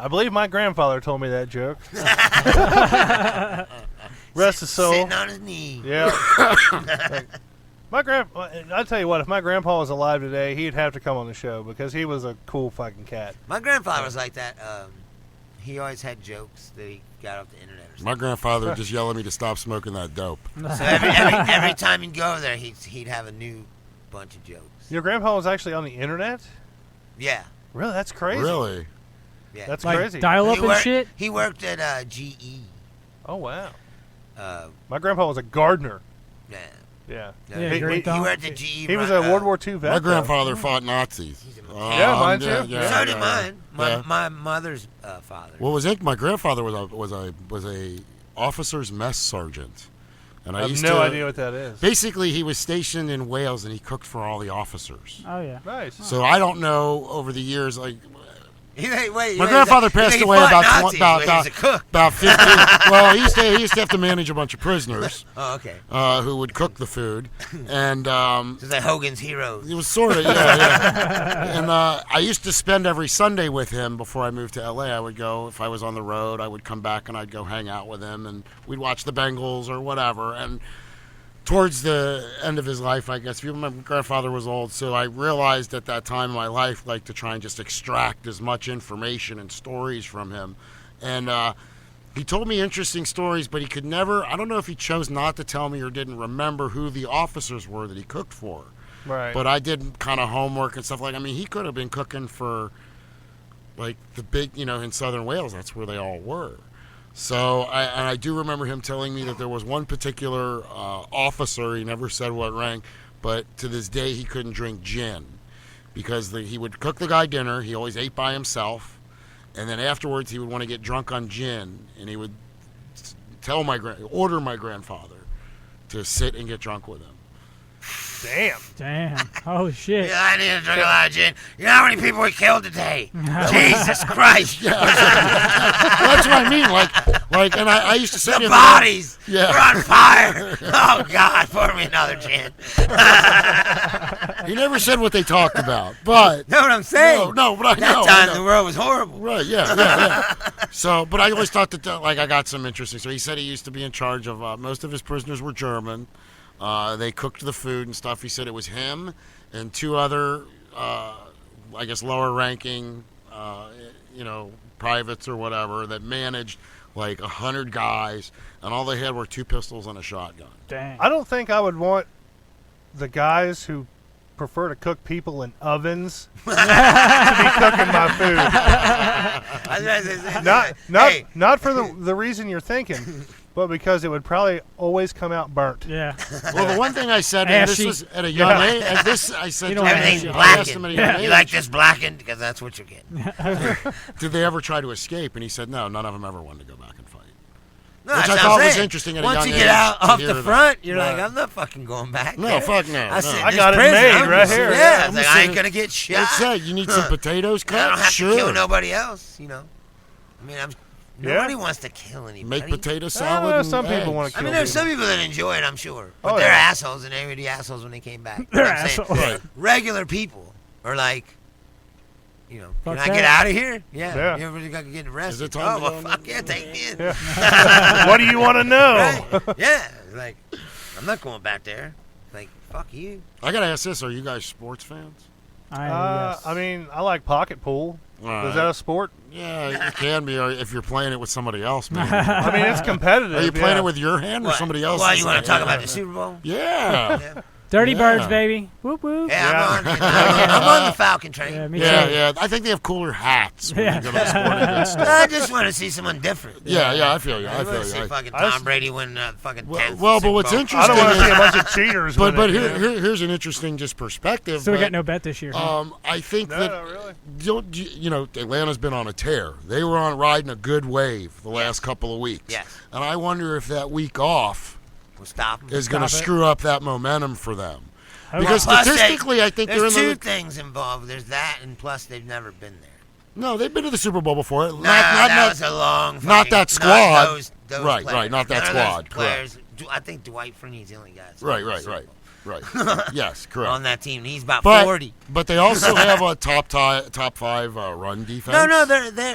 I believe my grandfather told me that joke. Rest his soul. Sitting on his knee. Yeah. I'll tell you what, if my grandpa was alive today, he'd have to come on the show because he was a cool fucking cat. My grandfather was like that. He always had jokes that he got off the internet or something. My grandfather would just yell at me to stop smoking that dope. So every time he'd go there, he'd have a new bunch of jokes. Your grandpa was actually on the internet? Yeah. Really? That's crazy. Really? Yeah. That's Like crazy. dial up and shit. He worked at GE. Oh, wow. Uh, My grandpa was a gardener. yeah. Yeah. Yeah, He- great he- dog. He worked at GE. He was a World War II vet. My though. grandfather fought Nazis. Yeah, mine too. So did mine. Yeah. My mother's father. What was it? My grandfather was a officer's mess sergeant, and I have no idea what that is. Basically, he was stationed in Wales, and he cooked for all the officers. Oh yeah. Nice. So I don't know over the years, like My grandfather passed away about 15. Well, he used to have to manage a bunch of prisoners Oh, okay. who would cook the food, and It's like Hogan's Heroes. it was sort of yeah. And I used to spend every Sunday with him before I moved to LA. I would go if I was on the road. I would come back and I'd go hang out with him, and we'd watch the Bengals or whatever. And towards the end of his life, I guess, my grandfather was old, so I realized at that time in my life, like, to try and just extract as much information and stories from him. And he told me interesting stories, but he could never, I don't know if he chose not to tell me or didn't remember who the officers were that he cooked for. Right. But I did kind of homework and stuff he could have been cooking for, like, the big, in southern Wales, that's where they all were. So I do remember him telling me that there was one particular officer, he never said what rank, but to this day he couldn't drink gin because he would cook the guy dinner, he always ate by himself, and then afterwards he would want to get drunk on gin, and he would order my grandfather to sit and get drunk with him. Damn. Oh shit. Yeah, I need to drink a lot of gin. You know how many people we killed today? Jesus Christ. That's what I mean, like, and I used to say to The him, bodies Yeah. are on fire. Oh, God, pour me another gin. he never said what they talked about, but Know what I'm saying? no, but I know. That I time know. the world was horrible. Right, yeah. So, but I always thought that, I got some interesting. So he said he used to be in charge of, most of his prisoners were German. They cooked the food and stuff. He said it was him and 2 other, I guess, lower ranking, privates or whatever that managed like 100 guys, and all they had were 2 pistols and a shotgun. Dang. I don't think I would want the guys who prefer to cook people in ovens to be cooking my food. Not for the reason you're thinking. but because it would probably always come out burnt. Yeah. Well, the one thing I said, and this Ashy. was at a young age, and this I said, You don't to want him, ashy. Everything's I asked him at a young blackened. age, You like this blackened? Because that's what you're getting. did they ever try to escape? And he said, no, none of them ever wanted to go back and fight. No, Which that's I what I'm thought was saying. interesting at a Once young you age get out to off hear the that. front, you're Right. like, I'm not fucking going back. No, there. fuck no. I no. said, I this got it prison, made I'm right just- here. Yeah, Yeah. I was like, I ain't gonna get shot. Let's say you need some potatoes cut. I don't have sure. to kill nobody else. You know, I mean, nobody wants to kill anybody. Make potato salad. and some people eggs. wanna I mean, there's some people that enjoy it, I'm sure, but Oh, they're yeah. assholes, and they were the assholes when they came back. They're You know what I'm saying? assholes. Right. Regular people are like, can Fuck I that. get out of here? Yeah. Yeah. You ever got to get arrested? Is it time Oh, to well, go? fuck yeah, take me in. What do you want to know? Right. Yeah. It's like, I'm not going back there. Like, fuck you. I gotta ask this: are you guys sports fans? Yes. I mean, I like pocket pool. All Is that a sport? Yeah, you can be if you're playing it with somebody else, man. I mean, it's competitive. Are you playing yeah. it with your hand or What? somebody else's? Well, you want to talk Yeah. about the Super Bowl? Yeah. Yeah. Dirty Yeah. Birds, baby. Whoop whoop. Yeah, I'm on the Falcon train. Yeah, me Yeah, too. yeah. I think they have cooler hats. When Yeah. you go to the sporting goods store. I just want to see someone different. Yeah, yeah. I feel you. I want feel to see you. fucking I- Tom Brady win fucking 10th Well, but Super what's Bowl. I interesting don't want to see a is, bunch of cheaters. but win it, here's an interesting just perspective. So we that, got no bet this year. Huh? I think No, that no, really. you know Atlanta's been on a tear. They were on riding a good wave the last couple of weeks. Yes. And I wonder if that week off We'll stop him. is going to Stop it. screw up that momentum for them. Hope Because Plus, statistically, I think they're there's in two the. things involved. There's that, and plus they've never been there. No, they've been to the Super Bowl before. No, that was a long. not fucking- that squad. Those Right, players. right, not that None of those squad, Players. I think Dwight Freeney's the only guy. that's Right, won the right, Super right. Bowl Right. Yes, correct. on that team. He's about But 40. but they also have a top 5 run defense. No,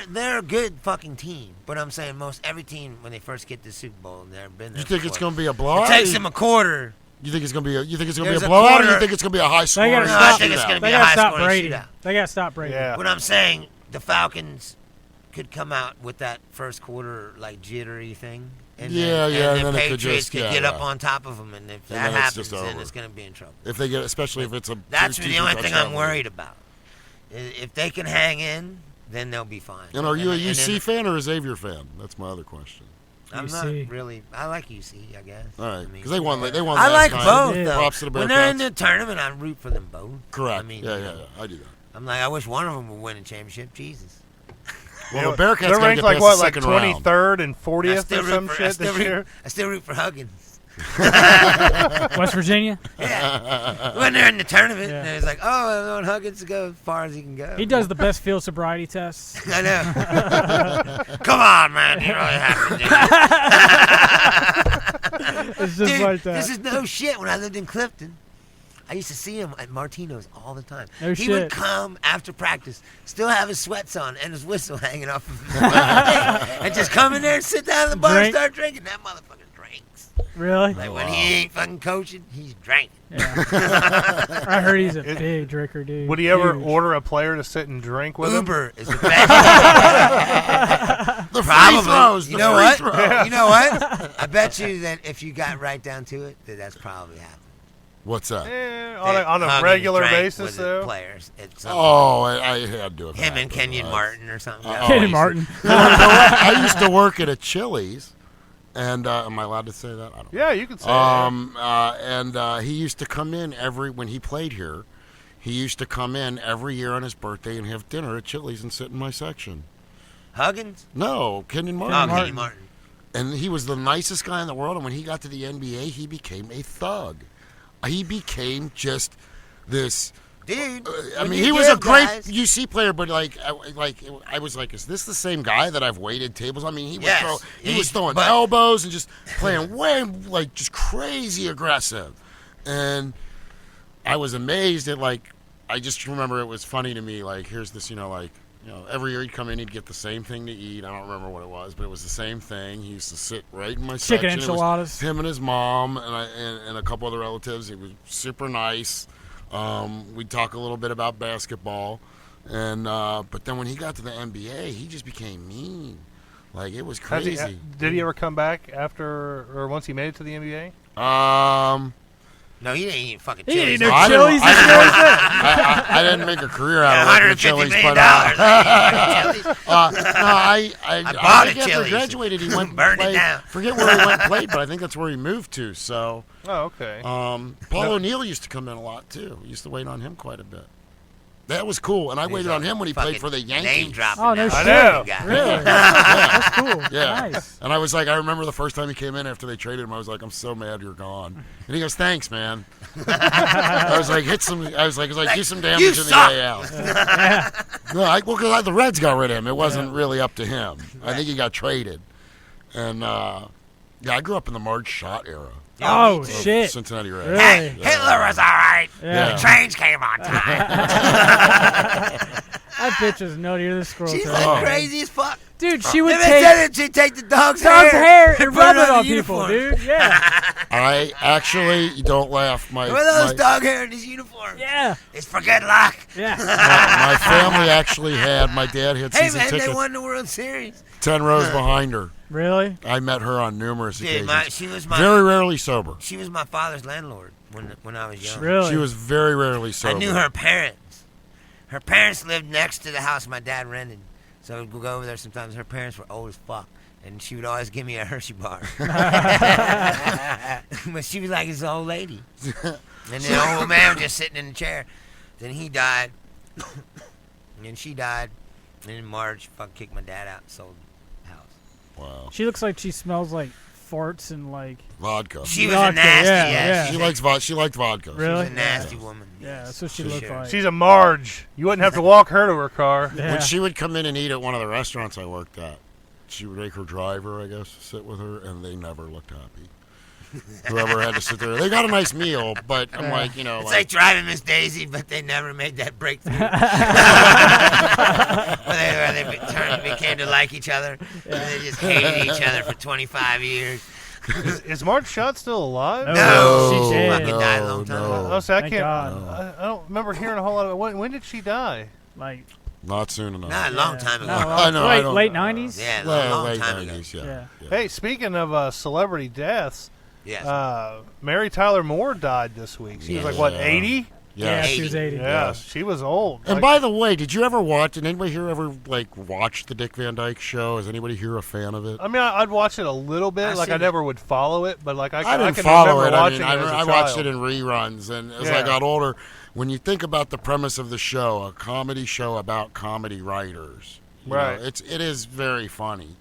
they're a good fucking team. But I'm saying most every team when they first get to the Super Bowl, they've been there. You think it's before. going to be a blowout? It takes them a quarter. You think it's going to be a There's a blowout, or quarter- you think it's going to be a high score? They gotta No, I stop. think it's gonna be They a gotta stop high-scoring Brady. shootout. They gotta stop Brady. Yeah. What I'm saying, the Falcons could come out with that first quarter like jittery thing. And Yeah, then, yeah, And and the then it could Patriots just- could yeah, get up yeah. on top of them, and if that then it's happens, just then over. it's going to be in trouble. If they get, especially if it's a. That's two the only thing I'm touchdown worried about. If they can hang in, then they'll be fine. And are you a And UC then- fan or a Xavier fan? That's my other question. I'm UC. not really. I like UC, I guess. All right, I mean, because they won. They won. I last like night. both, Yeah. though. Props to the When they're in Bearcats. the tournament, I root for them both. Correct. I mean, yeah. I do that. I'm like, I wish one of them would win a championship. Jesus. Well, the Bearcats They're gotta ranked get like past what, the like second round. 23rd and I 40th still or root some for- I shit still this root- year. I still root for Huggins. West Virginia. Yeah. When they're in the tournament, Yeah. and it's like, oh, I want Huggins to go as far as he can go. He does the best field sobriety tests. I know. Come on, man. You really have to do it. It's just Dude, like that. this is no shit. When I lived in Clifton, I used to see him at Martino's all the time. No he shit. would come after practice, still have his sweats on and his whistle hanging off of his and just come in there and sit down at the bar Drink. and start drinking. That motherfucker drinks. Really? Like when he ain't fucking coaching, he's drinking. Yeah. I heard he's a big drinker, dude. Would he ever Huge. order a player to sit and drink with him? Uber is the best. The free Probably. throws. You the know free what? throws. You know what? I bet you that if you got right down to it, that's probably happened. What's that? On a Huggins regular drank basis, with the though. Players. It's Oh, I had to do it. him and Kenyon Martin or something. Oh, Kenny he's- Martin. I used to work at a Chili's, and am I allowed to say that? I don't know. Yeah, you could say. And he used to come in when he played here. He used to come in every year on his birthday and have dinner at Chili's and sit in my section. Huggins? No, Kenyon Oh, Martin. Kenny Martin. And he was the nicest guy in the world. And when he got to the NBA, he became a thug. He became just this. Dude. I when mean, you he was a give great guys- UC player, but I was like, is this the same guy that I've waited tables? I mean, he would Yes. he was throwing But- elbows and just playing way just crazy aggressive, and I was amazed at I just remember it was funny to me. Here's this, every year he'd come in, he'd get the same thing to eat. I don't remember what it was, but it was the same thing. He used to sit right in my Chicken section. It was enchiladas. him and his mom and a couple other relatives. He was super nice. We'd talk a little bit about basketball, and but then when he got to the NBA, he just became mean. It was crazy. Did he ever come back after or once he made it to the NBA? No, he ain't eating fucking He Chili's. ain't no I didn't- Chili's. I this didn't- year, is it? I didn't make a career out of working at $150 Chili's, million. but I bought a think after Chili's. he graduated, he went and Burned it played. down. Forget where he went and played, but I think that's where he moved to. So, Oh, okay. Paul O'Neill used to come in a lot too. We used to wait on him quite a bit. That was cool, and I waited on him when he played for the Name Yankees. dropping. Oh, no now. shit. know. Really? That's cool. Yeah. Nice. And I was like, I remember the first time he came in after they traded him. I was like, I'm so mad you're gone. And he goes, thanks, man. I was like, do some damage You in suck. the AL. No, because the Reds got rid of him. It wasn't really up to him. I think he got traded. And I grew up in the Marge Schott era. Oh, of shit. Cincinnati Reds. Really? Hey, Hitler was all right. Yeah. The trains came on time. That bitch was nuttier than the squirrel. She's today. like crazy as fuck. Dude, she would If they take said it, she'd take the dog's hair and put rub it the on people, uniform. dude. Yeah. I actually, you don't laugh. What are those dog hair in his uniform? Yeah. It's for good luck. Yeah. my family actually had, my dad had Hey, season man, they tickets won the World Series. 10 rows behind her. Really? I met her on numerous Dude, occasions. Very rarely sober. She was my father's landlord when I was young. Really? She was very rarely sober. I knew her parents. Her parents lived next to the house my dad rented. So we'd go over there sometimes. Her parents were old as fuck. And she would always give me a Hershey bar. But she was like this old lady. And the old man was just sitting in the chair. Then he died. And then she died. And in March, fuck kicked my dad out and sold the house. Wow. She looks like she smells like farts and like. Vodka. She was a Vodka, nasty yeah. She liked vodka. She Really? was a nasty woman. Yeah, that's what she for looked sure. like. She's a Marge. You wouldn't have to walk her to her car. Yeah. When she would come in and eat at one of the restaurants I worked at, she would make her driver, I guess, sit with her, and they never looked happy. Whoever had to sit there, they got a nice meal, but I'm like, It's like driving Miss Daisy, but they never made that breakthrough. where they became to like each other. And they just hated each other for 25 years. Is Marge Schott still alive? No, she's she dead. fucking died a long time ago. Oh, so I Thank can't. God. I don't remember hearing a whole lot of it. When did she die? Like. Not soon enough. Not a long time ago. No, I know, I don't- late 90s? Yeah, a long late time 90s, ago. yeah. Hey, speaking of celebrity deaths, Yes. Mary Tyler Moore died this week. She was like, what, Yeah. 80? Yeah, Yes. she was 80. Yeah, Yes. she was old. And Like, by the way, did you ever did anybody here ever, watch the Dick Van Dyke Show? Is anybody here a fan of it? I mean, I'd watch it a little bit. I've like, I seen never would follow it, but like, I didn't can follow remember it. I watching mean, it as a I watched child. it in reruns, and as Yeah. I got older, when you think about the premise of the show, a comedy show about comedy writers, you know, Right. it is very funny.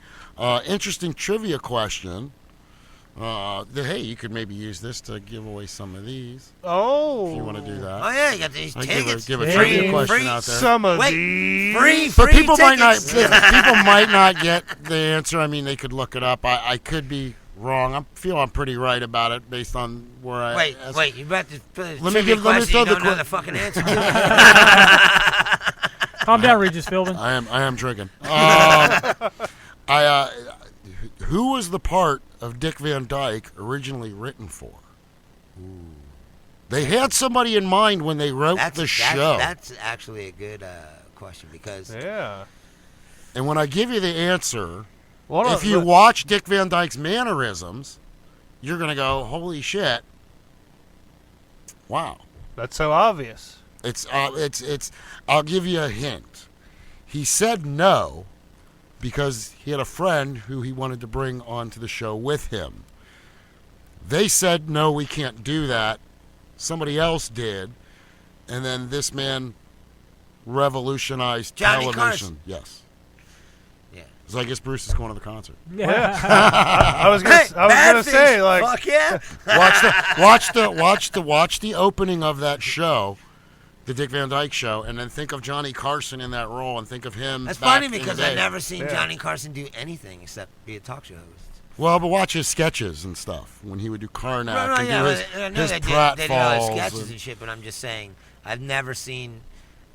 Interesting trivia question. Hey, you could maybe use this to give away some of these Oh. if you want to do that. Oh, yeah, you got these I tickets. give a Free- trivia question free- out there. Some of Wait, these. free But people might not. tickets. People might not get the answer. I mean, they could look it up. I could be wrong. I feel I'm pretty right about it based on where I. Wait, you about to put a Let me trivia give- let me question throw you the don't know que- the fucking answer to? Calm down, Regis Philbin. I am drinking. Who was the part of Dick Van Dyke originally written for? They had somebody in mind when they wrote the show. That's actually a good question because Yeah. And when I give you the answer, Well, if you watch Dick Van Dyke's mannerisms, you're going to go, holy shit. Wow. that's so obvious. It's I'll give you a hint. He said no because he had a friend who he wanted to bring onto the show with him. They said, no, we can't do that. Somebody else did. And then this man revolutionized Johnny television. Carson. Yes. Yeah. So I guess Bruce is going to the concert. Yeah. I was gonna, Hey, I was gonna Badfish, say, like, fuck yeah. Watch the opening of that show, the Dick Van Dyke Show, and then think of Johnny Carson in that role and think of him. That's back funny in the because day. I've never seen Yeah. Johnny Carson do anything except be a talk show host. Well, but watch his sketches and stuff when he would do Karnak Right, and yeah, do his, I know his they did all his pratfalls. sketches and shit, but I'm just saying I've never seen.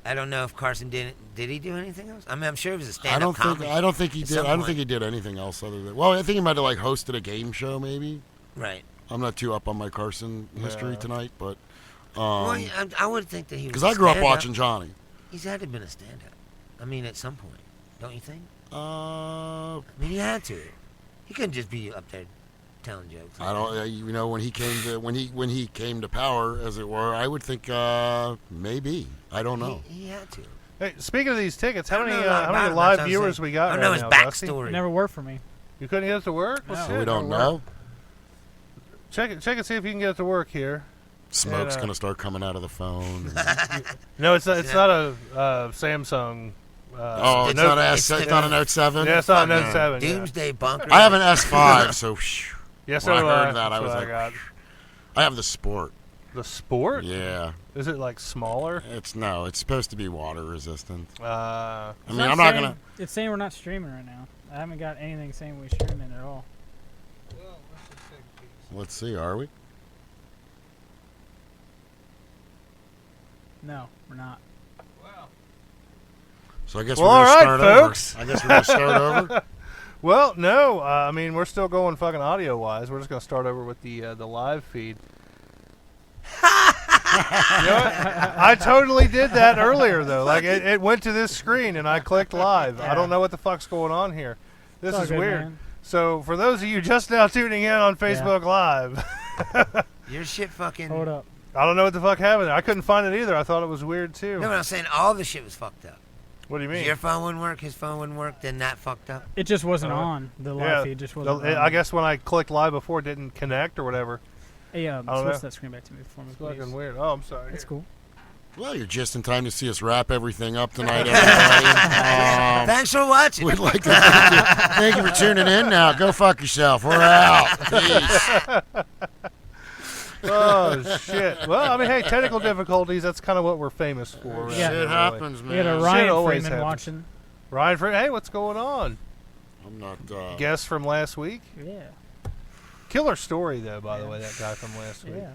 I don't know if Carson did he do anything else? I mean, I'm sure it was a stand-up comedy. I don't think he at did. some I don't point. think he did anything else other than. Well, I think he might have hosted a game show maybe. Right. I'm not too up on my Carson history Yeah. tonight, but Well, I would think that he was. because a I grew up stand-up. watching Johnny. He's had to have been a stand-up. I mean, at some point, don't you think? Uh, I mean, he had to. He couldn't just be up there. telling jokes. I don't. When he came to power, as it were, I would think maybe. I don't know. He had to. Hey, speaking of these tickets, how I don't many know a lot about him, live that's what I'm viewers saying. we got I don't know right his now, Dusty? backstory. It never worked for me. You couldn't get it to work? No. Well, So shit, we don't never know. worked. Check it and see if you can get it to work here. Smoke's And, gonna start coming out of the phone. No, it's not a Samsung. It's Note- not it's not a Note 7. Yeah, it's not a Note 7. Yeah. Doomsday Bunker. I have an S5, so Yes, when so I heard that, that's I was what like, got. I have the Sport. The Sport? Yeah, Is it like smaller? it's supposed to be water resistant. Uh, I mean, I'm not gonna. It's saying we're not streaming right now. I haven't got anything saying we're streaming at all. Let's see, are we? No, we're not. So I guess Well, we're gonna all right, start folks. over. I guess we're gonna start over. well, no. I mean, we're still going fucking audio-wise. We're just going to start over with the live feed. You know what? I totally did that earlier, though. Like, it went to this screen, and I clicked live. I don't know what the fuck's going on here. This It's all is good, weird. man. So, for those of you just now tuning in on Facebook Live, Your shit fucking. Hold up. I don't know what the fuck happened. I couldn't find it either. I thought it was weird, too. No, but I'm saying all the shit was fucked up. What do you mean? Your phone wouldn't work, his phone wouldn't work, then that fucked up. It just wasn't on. The live feed just wasn't on. I guess when I clicked live before, it didn't connect or whatever. Hey, don't switch know. that screen back to me for me, It's please. fucking weird. Oh, I'm sorry. That's cool. Well, you're just in time to see us wrap everything up tonight, everybody. Thanks for watching. We'd like to thank you for tuning in. Now, go fuck yourself. We're out. Peace. Oh, shit. Well, I mean, hey, technical difficulties, that's kind of what we're famous for. around Yeah. here, Shit really. happens, We got a man. Ryan always Freeman happens. watching. Ryan Freeman, hey, what's going on? I'm not. Guest from last week? Yeah. Killer story, though, by the way, that guy from last week. Yeah.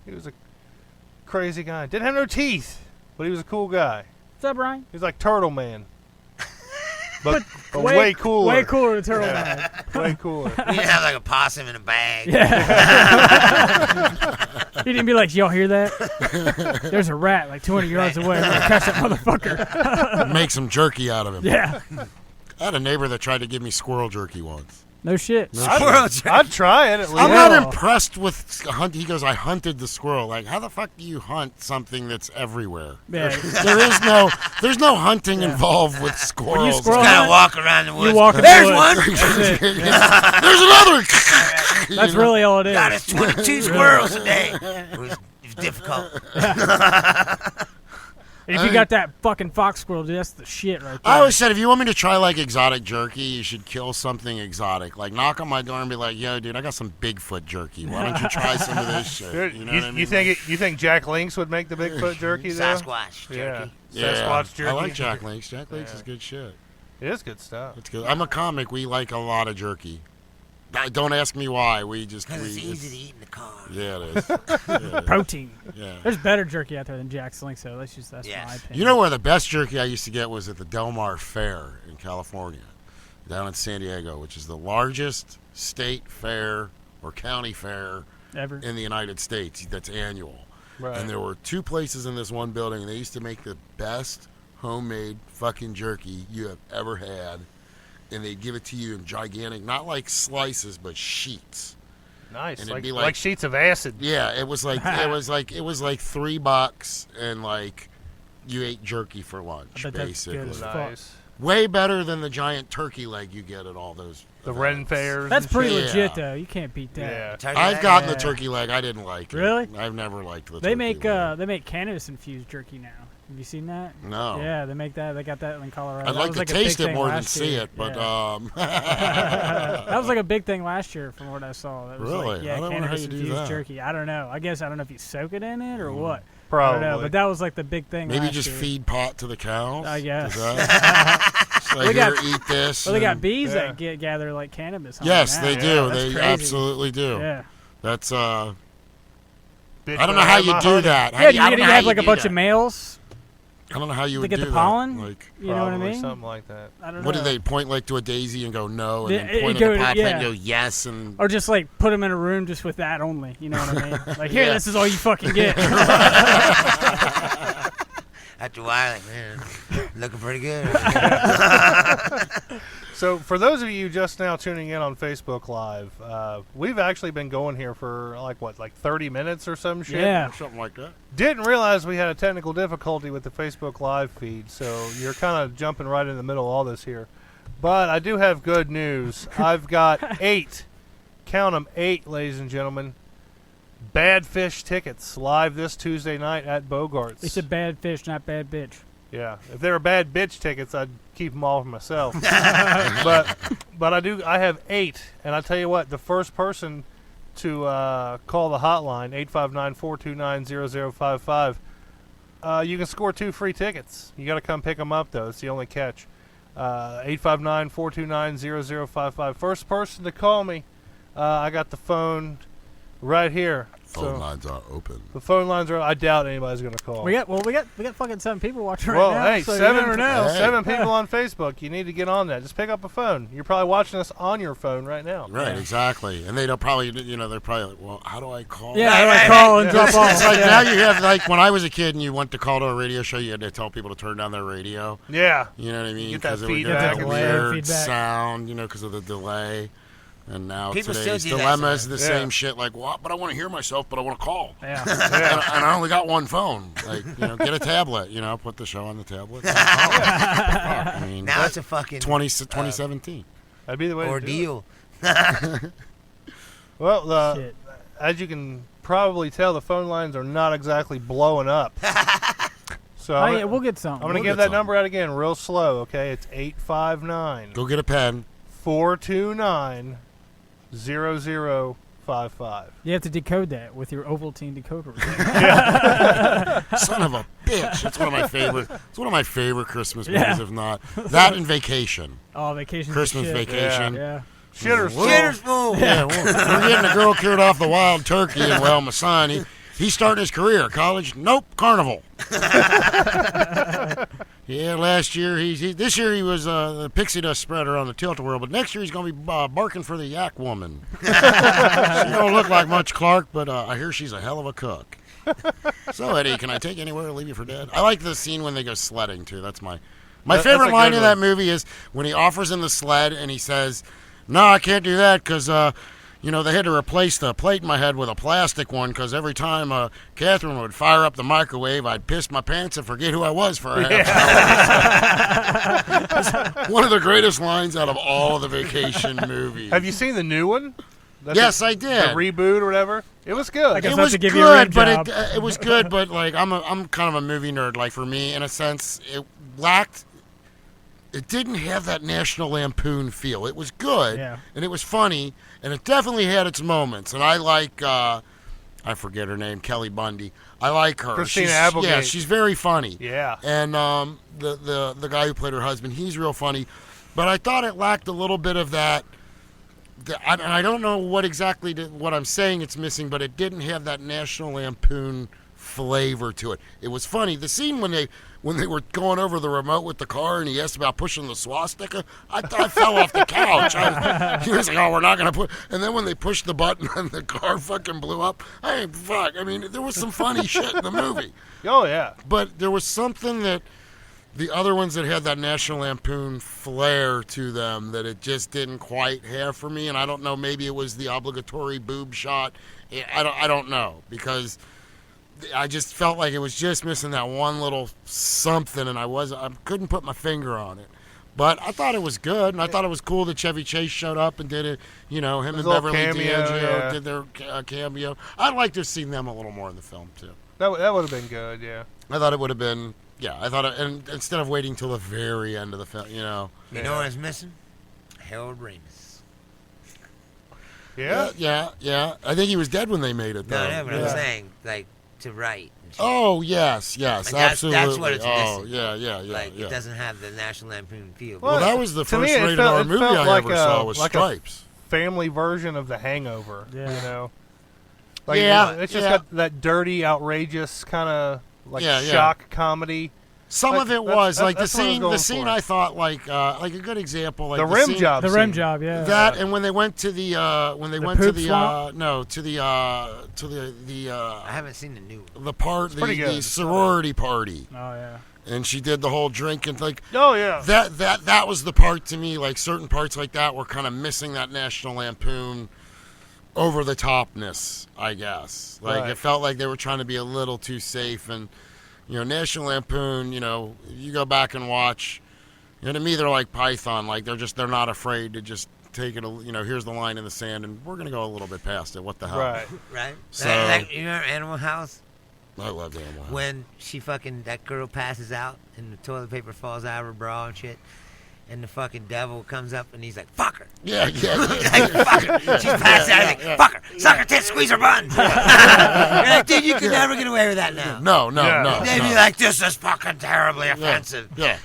He was a crazy guy. Didn't have no teeth, but he was a cool guy. What's up, Ryan? He's like Turtle Man. But way cooler. Way cooler than Turtle Yeah. Man. Way cooler. You didn't have like a possum in a bag. Yeah. He didn't be like, y'all hear that? There's a rat like 200 yards away. We're gonna catch that motherfucker. Make some jerky out of him. Yeah. I had a neighbor that tried to give me squirrel jerky once. No shit. I'd try it at least. I'm Yeah. not impressed with hunt. He goes, I hunted the squirrel. Like, how the fuck do you hunt something that's everywhere? Yeah. There's no hunting involved with squirrels. squirrel Gotta hunt, walk around the woods. you walk in the There's woods. one. That's it. There's another. That's really all it is. Got us 22 squirrels a day. It was difficult. If you got that fucking fox squirrel, dude, that's the shit right there. I always said, if you want me to try like exotic jerky, you should kill something exotic. Like knock on my door and be like, "Yo, dude, I got some Bigfoot jerky. Why don't you try some of this shit?" Dude, You know what I mean? you think Jack Links would make the Bigfoot jerky, though? Sasquatch jerky. Yeah. Yeah, Sasquatch jerky. I like Jack Links. Jack Links Yeah. is good shit. It is good stuff. It's good. I'm a comic. We like a lot of jerky. Don't ask me why. We just Because it's easy to eat in the car. Yeah, it is. Yeah, it is. Protein. Yeah. There's better jerky out there than Jack's Link, so that's Yes. my opinion. You know where the best jerky I used to get was at the Del Mar Fair in California, down in San Diego, which is the largest state fair or county fair Ever. in the United States that's annual. Right. And there were two places in this one building, and they used to make the best homemade fucking jerky you have ever had. And they'd give it to you in gigantic, not like slices, but sheets. Nice. And it'd Like, be like like- sheets of acid. Yeah, it was like $3, and like you ate jerky for lunch, I bet that's good basically. as fuck. Nice. Way better than the giant turkey leg you get at all those. The events. Ren fairs. That's and pretty shit. Yeah. legit, though. You can't beat that. Yeah. Turkey I've leg? gotten the Yeah. turkey leg. I didn't like it. Really? I've never liked the They turkey make leg. they make cannabis infused jerky now. Have you seen that? No. Yeah, they make that. They got that in Colorado. I'd That like was to like a big taste it thing more than last see year. it, but Yeah. That was like a big thing last year, from what I saw. That was Really? Like, yeah, I don't know how cannabis you do infused that. jerky. I don't know. I don't know if you soak it in it or what. I Probably. don't know, but that was like the big thing. maybe last just year. feed pot to the cows. I guess. Is that- It's like, They got- here, eat this. Well, they got and- bees Yeah. that gather like cannabis. on Yes, now. they Yeah, do. that's They crazy. absolutely do. Yeah. That's Big I don't know how you Grandma do honey. that. Yeah, you I don't know how have you like a do bunch that. of males I don't know how you to would get do the pollen. that. Like, You know what I Probably mean? Something like that. I don't know. what do they point like to a daisy and go no, and Yeah, then it point go- at the pot yeah. and go yes, and Or just like put them in a room just with that only. You know what I mean? Like, here, Yeah. this is all you fucking get. I After a while, like, man, looking pretty good. So, for those of you just now tuning in on Facebook Live, we've actually been going here for, like 30 minutes or some shit? Yeah. Something like that. Didn't realize we had a technical difficulty with the Facebook Live feed, so you're kind of jumping right in the middle of all this here. But I do have good news. I've got 8, count them, 8, ladies and gentlemen, Bad Fish tickets live this Tuesday night at Bogart's. It's a bad fish, not bad bitch. Yeah, if they were bad bitch tickets, I'd keep them all for myself. but I have 8, and I tell you what, the first person to call the hotline 859-429-0055, you can score 2 free tickets. You got to come pick them up though. It's the only catch. 859-429-0055. First person to call me, I got the phone right here. Phone lines are open. The phone lines are. I doubt anybody's going to call. We got fucking 7 people watching Well, right now. hey, so you 7 never know. Hey. 7 people on Facebook. You need to get on that. Just pick up a phone. You're probably watching us on your phone right now. Right, Yeah. exactly. And they don't probably, they're probably like, well, how do I call? Yeah, I call and drop off. It's like Yeah. now you have, like, when I was a kid and you went to call to a radio show, you had to tell people to turn down their radio. Yeah. You know what I mean? Get that Because it would feedback get and that shit. weird Feedback. sound, because of the delay. And now People still today's do that dilemma is the sometimes. same Yeah. shit. Like, what? But I want to hear myself, but I want to call. Yeah. And I only got one phone. Like, get a tablet. Put the show on the tablet. Fuck, I mean, Now it's a fucking 2017. That'd be the way to do ordeal. it. Well, Shit. as you can probably tell, the phone lines are not exactly blowing up. So Oh, I'm yeah, gonna- we'll get something. I'm going to We'll give get that some. number out again real slow, okay? It's 859 Go get a pen. 429 0055. You have to decode that with your Ovaltine decoder. Son of a bitch. It's one of my favorite. It's one of my favorite Christmas movies, Yeah. if not that and Vacation. Oh, vacation. Christmas Vacation. Yeah. Shitter's full. Shitter's full. Yeah, we're getting a girl cured off the wild turkey, and well, my son, he's starting his career. College? Nope, carnival. Yeah, last year this year he was the pixie dust spreader on the tilt-a-whirl, but next year he's going to be barking for the yak woman. She don't look like much Clark, but I hear she's a hell of a cook. So Eddie, can I take you anywhere or leave you for dead? I like the scene when they go sledding too. That's my That's favorite a line good in that one. movie is when he offers him the sled and he says, "No, I can't do that because they had to replace the plate in my head with a plastic one because every time Catherine would fire up the microwave, I'd piss my pants and forget who I was for a half hour." It's one of the greatest lines out of all of the Vacation movies. Have you seen the new one? That's Yes, I the did. reboot or whatever? It was good. I guess It not was to give you a rim good, but job. it was good, but like I'm kind of a movie nerd. Like for me, in a sense, it didn't have that National Lampoon feel. It was good, Yeah. and it was funny, and it definitely had its moments. And I like, I forget her name, Kelly Bundy. I like her. Christina she's, Applegate. Yeah, she's very funny. Yeah. And the guy who played her husband, he's real funny. But I thought it lacked a little bit of that. And I don't know what I'm saying it's missing, but it didn't have that National Lampoon flavor to it. It was funny. The scene when they were going over the remote with the car and he asked about pushing the swastika, I fell off the couch. He was like, "Oh, we're not going to put..." And then when they pushed the button and the car fucking blew up, fuck. I mean, there was some funny shit in the movie. Oh, yeah. But there was something that the other ones that had that National Lampoon flair to them that it just didn't quite have for me. And I don't know, maybe it was the obligatory boob shot. I don't know, because I just felt like it was just missing that one little something, and I couldn't put my finger on it. But I thought it was good, and I thought it was cool that Chevy Chase showed up and did it. Him and His little Beverly cameo, D'Angelo yeah. did their cameo. I'd like to have seen them a little more in the film too. That would have been good, yeah. I thought it would have been, and instead of waiting till the very end of the film, You know what's missing? Harold Ramis. Yeah? Yeah. I think he was dead when they made it, though. No, but Yeah. I'm saying, like, to write. and shit. Oh, yes, Like, absolutely. that's what it's oh, missing. yeah. Like, yeah. it doesn't have the National Lampoon feel. Well, that was the to me, first it rated felt- R it movie felt I like ever a- saw was like a- Stripes. Family version of The Hangover, Yeah. Like, Yeah, it's just yeah. got that dirty, outrageous kind of, like, Yeah, yeah. shock comedy. Some Like, of it that's- was that's- like the that's what I was scene. going The scene for. I thought like a good example, like The rim scene, job The rim scene. job, yeah. That and when they went to the poop swamp? the I haven't seen the new one. the part pretty good. the sorority party. Oh, yeah. and she did the whole drink and like. Oh yeah. That was the part to me. Like certain parts like that were kind of missing that National Lampoon over the topness, I guess. Like Right. it felt like they were trying to be a little too safe, and National Lampoon. You go back and watch. To me, they're like Python. Like they're not afraid to just take it. Here's the line in the sand, and we're gonna go a little bit past it. What the hell? Right. Right. So- You remember Animal House? I love Animal House. When that girl passes out and the toilet paper falls out of her bra and shit, and the fucking devil comes up and he's like, "Fuck her." Yeah. He's like, "Fuck her." She's passed out. He's like, "Fuck her. Suck her tits, squeeze her buns." You're like, dude, you can never get away with that now. No. They'd be like, "This is fucking terribly offensive." Yeah.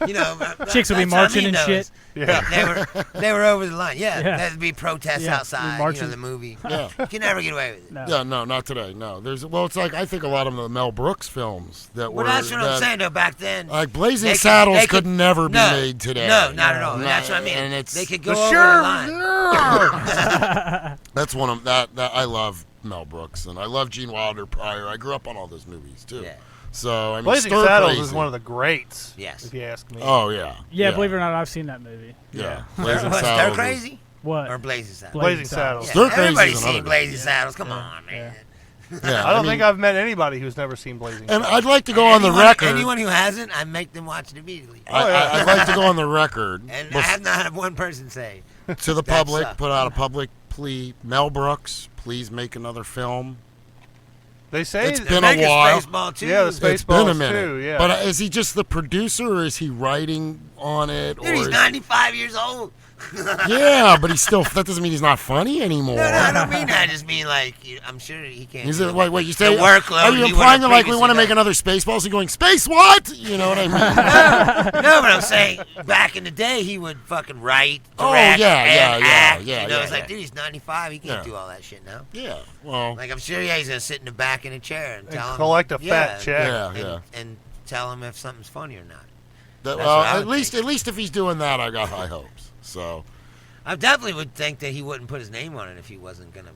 Chicks will be that's marching how and knows. shit. Yeah. They were over the line. Yeah, Yeah. there'd be protests Yeah, outside. marching. The movie. Yeah. You can never get away with it. No. Yeah, no, not today. No, it's like I think a lot of the Mel Brooks films that were. Well, that's what I'm saying though. Back then, Like Blazing They could- Saddles they could could- never be no, made today. No, not at all. No, That's what I mean. and it's- They could go The over sheriff. the line. That's one of that. I love Mel Brooks and I love Gene Wilder Pryor. I grew up on all those movies too. Yeah. So I mean, Blazing stir Saddles crazy. is one of the greats. Yes. If you ask me. Oh yeah. Yeah, believe it or not, I've seen that movie. Yeah. What, Blazing Stir Saddles. Crazy What? or Blazing Saddles? Blazing Saddles. Yeah, Stir Crazy everybody's is another seen good Blazing Saddles. Come on, man. Yeah, I don't mean, think I've met anybody who's never seen Blazing And Saddles. I'd like to go on the record. Anyone who hasn't, I make them watch it immediately. I'd like to go on the record And I have not had one person say, to the That public, sucks. put out a public plea. Mel Brooks, please make another film. They say It's that- been make a while. Spaceball too. Yeah, the It's been a Spaceballs minute. too. Yeah. But is he just the producer, or is he writing on it? Dude, he's is- 95 years old. Yeah, but he's still. That doesn't mean he's not funny anymore. No, I don't mean that. I just mean like I'm sure he can't. Is do it, wait, you the say? workload Are you he implying would've that like we want to previously make done. another Spaceballs? And going space what? You know what I mean? No, but I'm saying back in the day he would fucking write, direct, Oh, yeah, and yeah, act. yeah, It's yeah. like, dude, he's 95. He can't Yeah. do all that shit now. Yeah. Well. Like I'm sure he's gonna sit in the back in a chair and tell him, collect a fat yeah, check. Yeah. and, Yeah. and tell him if something's funny or not. That, That's what I at would least think. if he's doing that, I got high hopes. So, I definitely would think that he wouldn't put his name on it if he wasn't gonna.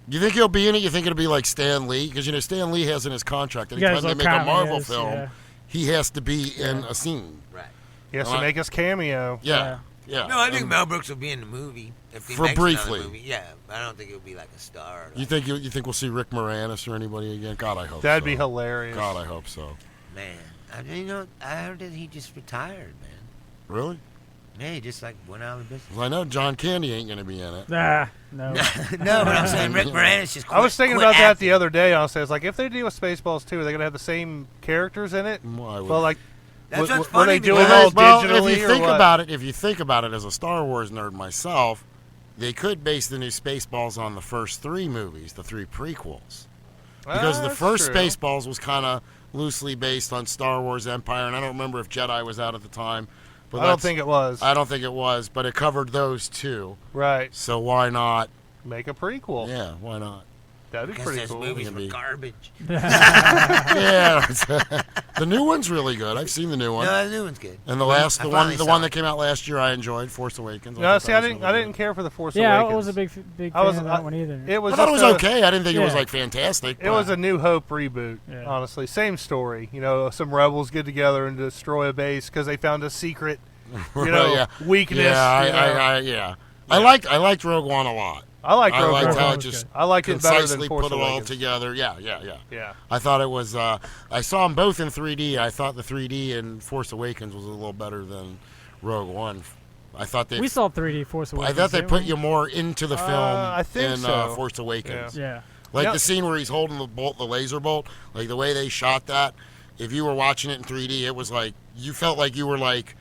you think he'll be in it? You think it'll be like Stan Lee? Because Stan Lee has in his contract that Yeah, anytime his they little make a comment Marvel is, film, yeah. he has to be in a scene. Right. He has Well, to make his cameo. Yeah. Yeah. No, I think And Mel Brooks will be in the movie if he For makes another briefly. movie. Yeah, but I don't think it'll be like a star. You think you think we'll see Rick Moranis or anybody again? God, I hope That'd so. be hilarious. God, I hope so. Man, I heard that he just retired, man. Really? Yeah, he just like went out of business. 'Cause I know John Candy ain't going to be in it. No. No, but I'm saying Rick Moranis just. I was thinking quit about that acting. the other day. Honestly, it's like if they do with Spaceballs too, are they gonna have the same characters in it? Well, I would- Well, like, That's were what's they funny. doing because- all if digitally you or think what? about it as a Star Wars nerd myself, they could base the new Spaceballs on the first three movies, the three prequels. Because the that's first true. Spaceballs was kind of loosely based on Star Wars Empire, and I don't remember if Jedi was out at the time. But I don't that's- think it was. I don't think it was, but it covered those two. Right. So why not? Make a prequel. Yeah, why not? That'd be Because pretty those cool. movies Gonna were be- garbage. Yeah, the new one's really good. I've seen the new one, No, the new one's good. and the I one finally saw that it. came out last year, I enjoyed. Force Awakens. No, thought see, that I was didn't. really I good. didn't care for the Force Yeah, Awakens. I was a big I fan was- of that one either. It was. I thought it was just a- okay. I didn't think it was Yeah. like fantastic. It was a New Hope reboot. Yeah. Honestly, same story. Some rebels get together and destroy a base because they found a secret, yeah. weakness. Yeah, you know. I liked Rogue One a lot. I liked Rogue liked One. how One it was just good. I liked it better than concisely Force put it all Awakens. together. Yeah. Yeah. I thought it was. I saw them both in 3D. I thought the 3D in Force Awakens was a little better than Rogue One. I thought they. We saw 3D Force Awakens. I thought they didn't put we? you more into the film I think in so. Force Awakens. Yeah. Like Yeah. the scene where he's holding the bolt, the laser bolt. Like the way they shot that. If you were watching it in 3D, it was like you felt like you were like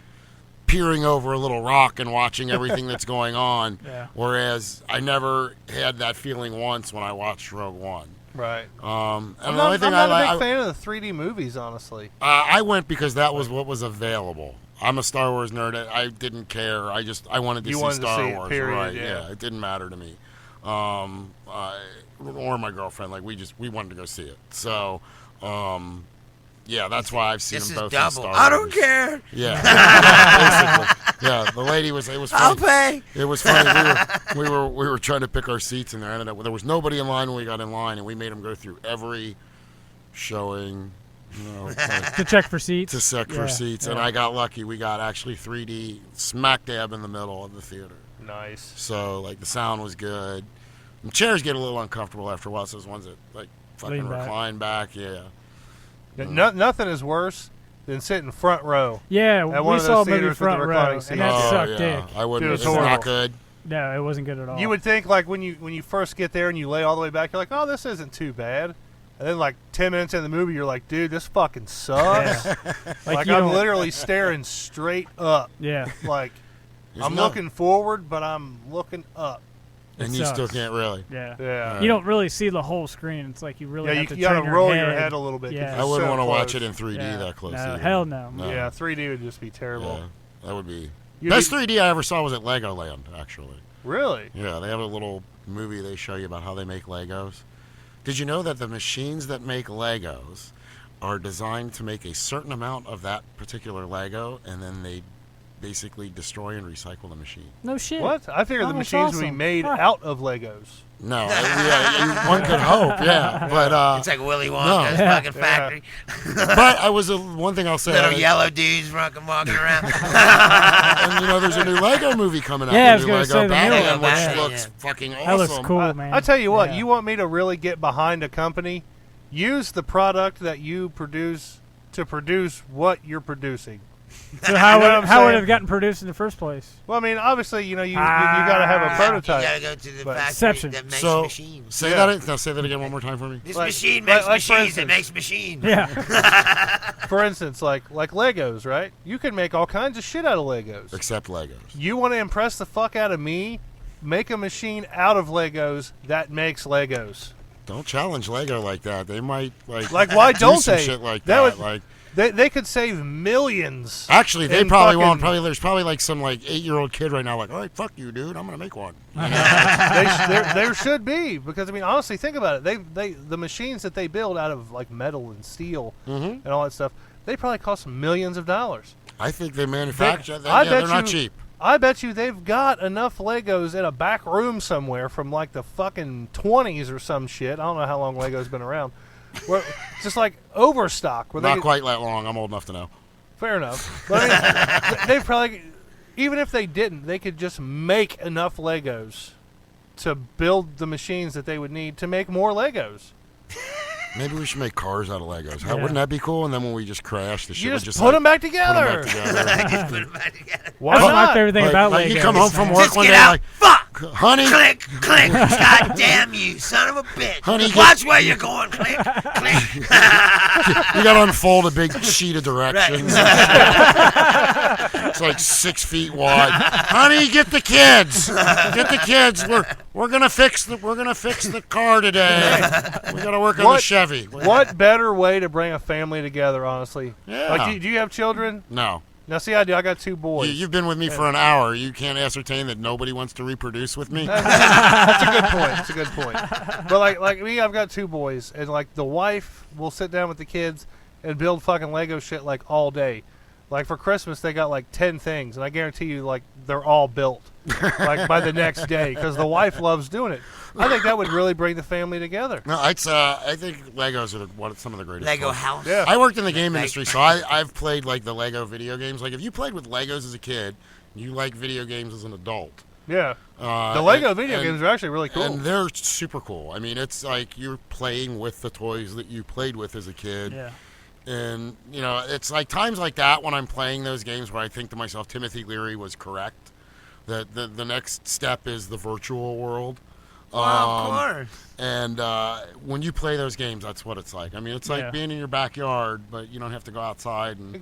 peering over a little rock and watching everything that's going on. Yeah. Whereas I never had that feeling once when I watched Rogue One. Right. And I'm the only not, thing I'm not I a like, big fan of the 3D movies, honestly. I went because that was what was available. I'm a Star Wars nerd. I didn't care. I wanted to You see wanted to Star see it, Wars. period, Right? yeah. It didn't matter to me. Or my girlfriend. Like we wanted to go see it. So, yeah, that's why I've seen This them is both. in double. Star I don't Wars. care. Yeah, basically. Yeah, the lady was. It was I'll funny. pay. It was funny. We were trying to pick our seats, and there was nobody in line when we got in line, and we made them go through every showing To check for seats. for seats, and I got lucky. We got actually 3D smack dab in the middle of the theater. Nice. So like the sound was good. The chairs get a little uncomfortable after a while. So those ones that like fucking recline back, yeah. Nothing is worse than sitting front row. Yeah, we saw a movie front row, seats. and that sucked dick. I wouldn't. Dude, It's horrible. not good. No, it wasn't good at all. You would think like when you first get there and you lay all the way back, you're like, oh, this isn't too bad. And then like 10 minutes in the movie, you're like, dude, this fucking sucks. Like I'm literally staring straight up. Yeah. Like I'm looking forward, but I'm looking up. And you still can't really. Yeah. You don't really see the whole screen. It's like you really have to you gotta turn roll your head a little bit. Yeah. I wouldn't want to watch it in 3D that close. No, either. hell no. Yeah, 3D would just be terrible. Yeah, that would be. Best 3D I ever saw was at Legoland, actually. Really? Yeah, they have a little movie they show you about how they make Legos. Did you know that the machines that make Legos are designed to make a certain amount of that particular Lego, and then they basically destroy and recycle the machine? No shit. What? I figured the machines would be made out of Legos. No, one could hope, but it's like Willy Wonka's fucking factory. But one thing I'll say, little yellow dudes walking around. And there's a new Lego movie coming out. Yeah, I was going to say Batman, the which looks fucking awesome. That looks cool, man. I tell you what, you want me to really get behind a company? Use the product that you produce to produce what you're producing. So how would it have gotten produced in the first place? Well, I mean, obviously, you got to have a prototype. You got to go to the factory that makes machines. Say that again one more time for me. This machine makes machines that makes machines. Yeah. For instance, like Legos, right? You can make all kinds of shit out of Legos. Except Legos. You want to impress the fuck out of me? Make a machine out of Legos that makes Legos. Don't challenge Lego like that. They might why don't some they? Shit like that. They could save millions. Actually, they probably won't. There's probably like some 8-year-old kid right now like, all right, fuck you, dude. I'm gonna make one. There should be, because I mean, honestly, think about it. The machines that they build out of like metal and steel and all that stuff, they probably cost millions of dollars. I think they manufacture. They're not cheap. I bet you they've got enough Legos in a back room somewhere from like the fucking 20s or some shit. I don't know how long Lego's been around. Where just like overstock. Not quite that long. I'm old enough to know. Fair enough. But I mean, they probably, even if they didn't, they could just make enough Legos to build the machines that they would need to make more Legos. Maybe we should make cars out of Legos. Wouldn't that be cool? And then when we just crash, the shit would just put them back together. Just put them back together. Why That's not? my favorite thing about Legos. You come home from work just one get day out. like, fuck, honey, click, click. God damn you, son of a bitch. Honey, watch where you're going. Click, click. you got to unfold a big sheet of directions. It's like 6 feet wide. Honey, get the kids. Get the kids. We're gonna fix the car today. We got to work on the Chevy. What better way to bring a family together, honestly? Yeah. Like, do you have children? No. Now, see, I do. I got 2 boys. You've been with me for an hour. You can't ascertain that nobody wants to reproduce with me? That's a good point. That's a good point. But like me, I've got 2 boys, and like the wife will sit down with the kids and build fucking Lego shit like all day. Like for Christmas, they got like 10 things, and I guarantee you, like they're all built like by the next day because the wife loves doing it. I think that would really bring the family together. No, I think Legos are some of the greatest. Lego toys. house. Yeah. I worked in the game industry, so I've played like the Lego video games. Like if you played with Legos as a kid, you like video games as an adult. Yeah. The Lego video games are actually really cool. And they're super cool. I mean, it's like you're playing with the toys that you played with as a kid. Yeah. And, it's like times like that when I'm playing those games where I think to myself, Timothy Leary was correct. That the next step is the virtual world. Of course. And when you play those games, that's what it's like. I mean, it's like being in your backyard, but you don't have to go outside and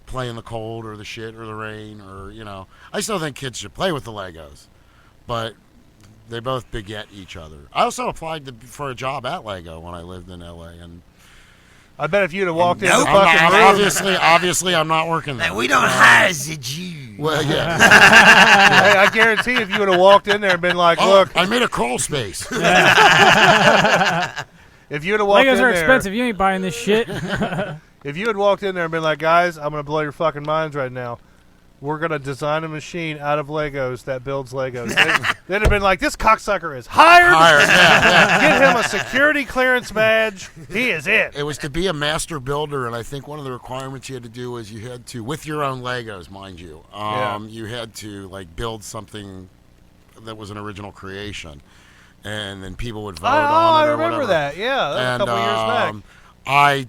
play in the cold or the shit or the rain or, I still think kids should play with the Legos, but they both beget each other. I also applied for a job at Lego when I lived in L.A., and I bet if you'd have walked in the I'm fucking not, room. obviously, I'm not working there. Like, we don't hire the Jews. Well, yeah. Hey, I guarantee if you would have walked in there and been like, look. I made a crawl space. If you would have walked in Legos there. are expensive. You ain't buying this shit. If you had walked in there and been like, guys, I'm going to blow your fucking minds right now. we're going to design a machine out of Legos that builds Legos. They'd have been like, this cocksucker is hired. Get him a security clearance badge. He is it. It was to be a master builder, and I think one of the requirements you had to do was you had to, with your own Legos, mind you, you had to like build something that was an original creation, and then people would vote on it I or remember whatever. that. Yeah, that was a couple years back.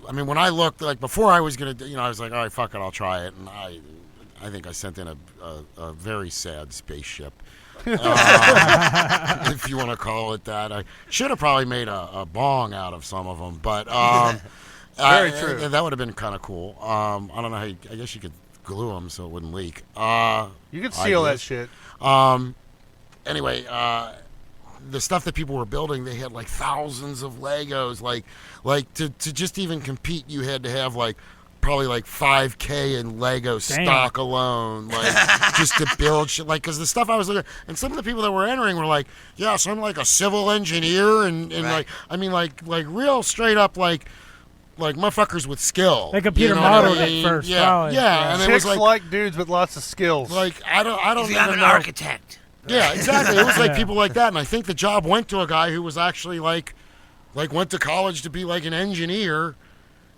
I mean, when I looked, like, before I was going to, I was like, all right, fuck it, I'll try it. And I think I sent in a very sad spaceship, if you want to call it that. I should have probably made a bong out of some of them, but Very true. That would have been kind of cool. I don't know how I guess you could glue them so it wouldn't leak. You could seal that shit. Anyway, the stuff that people were building, they had like thousands of Legos. Like to just even compete, you had to have like probably like $5,000 in Lego stock alone, like just to build shit. Like, because the stuff I was looking at, and some of the people that were entering were like, yeah, so I'm like a civil engineer, and Right. like, I mean, like real straight up like motherfuckers with skill. They computer You know what I modeled it mean? first, Yeah, probably. yeah, and it Chicks was like dudes with lots of skills. like I don't I'm even an know. architect. Yeah, exactly. It was like Yeah. people like that, and I think the job went to a guy who was actually like went to college to be like an engineer,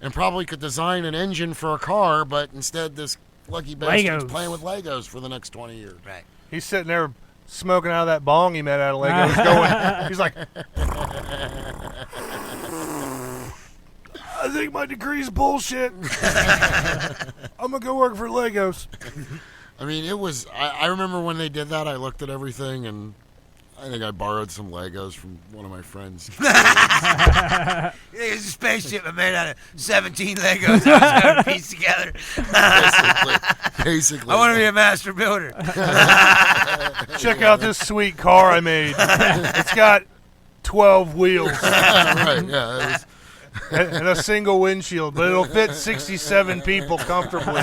and probably could design an engine for a car, but instead this lucky bastard's Legos. playing with Legos for the next 20 years. Right. He's sitting there smoking out of that bong he made out of Legos. Going, he's like, I think my degree's bullshit. I'm gonna go work for Legos. I mean, it was. I remember when they did that. I looked at everything, and I think I borrowed some Legos from one of my friends. It's a spaceship I made out of 17 Legos I was going to piece together. Basically. I want to be a master builder. Check out this sweet car I made. It's got 12 wheels Right. Yeah. It was, and a single windshield, but it'll fit 67 people comfortably.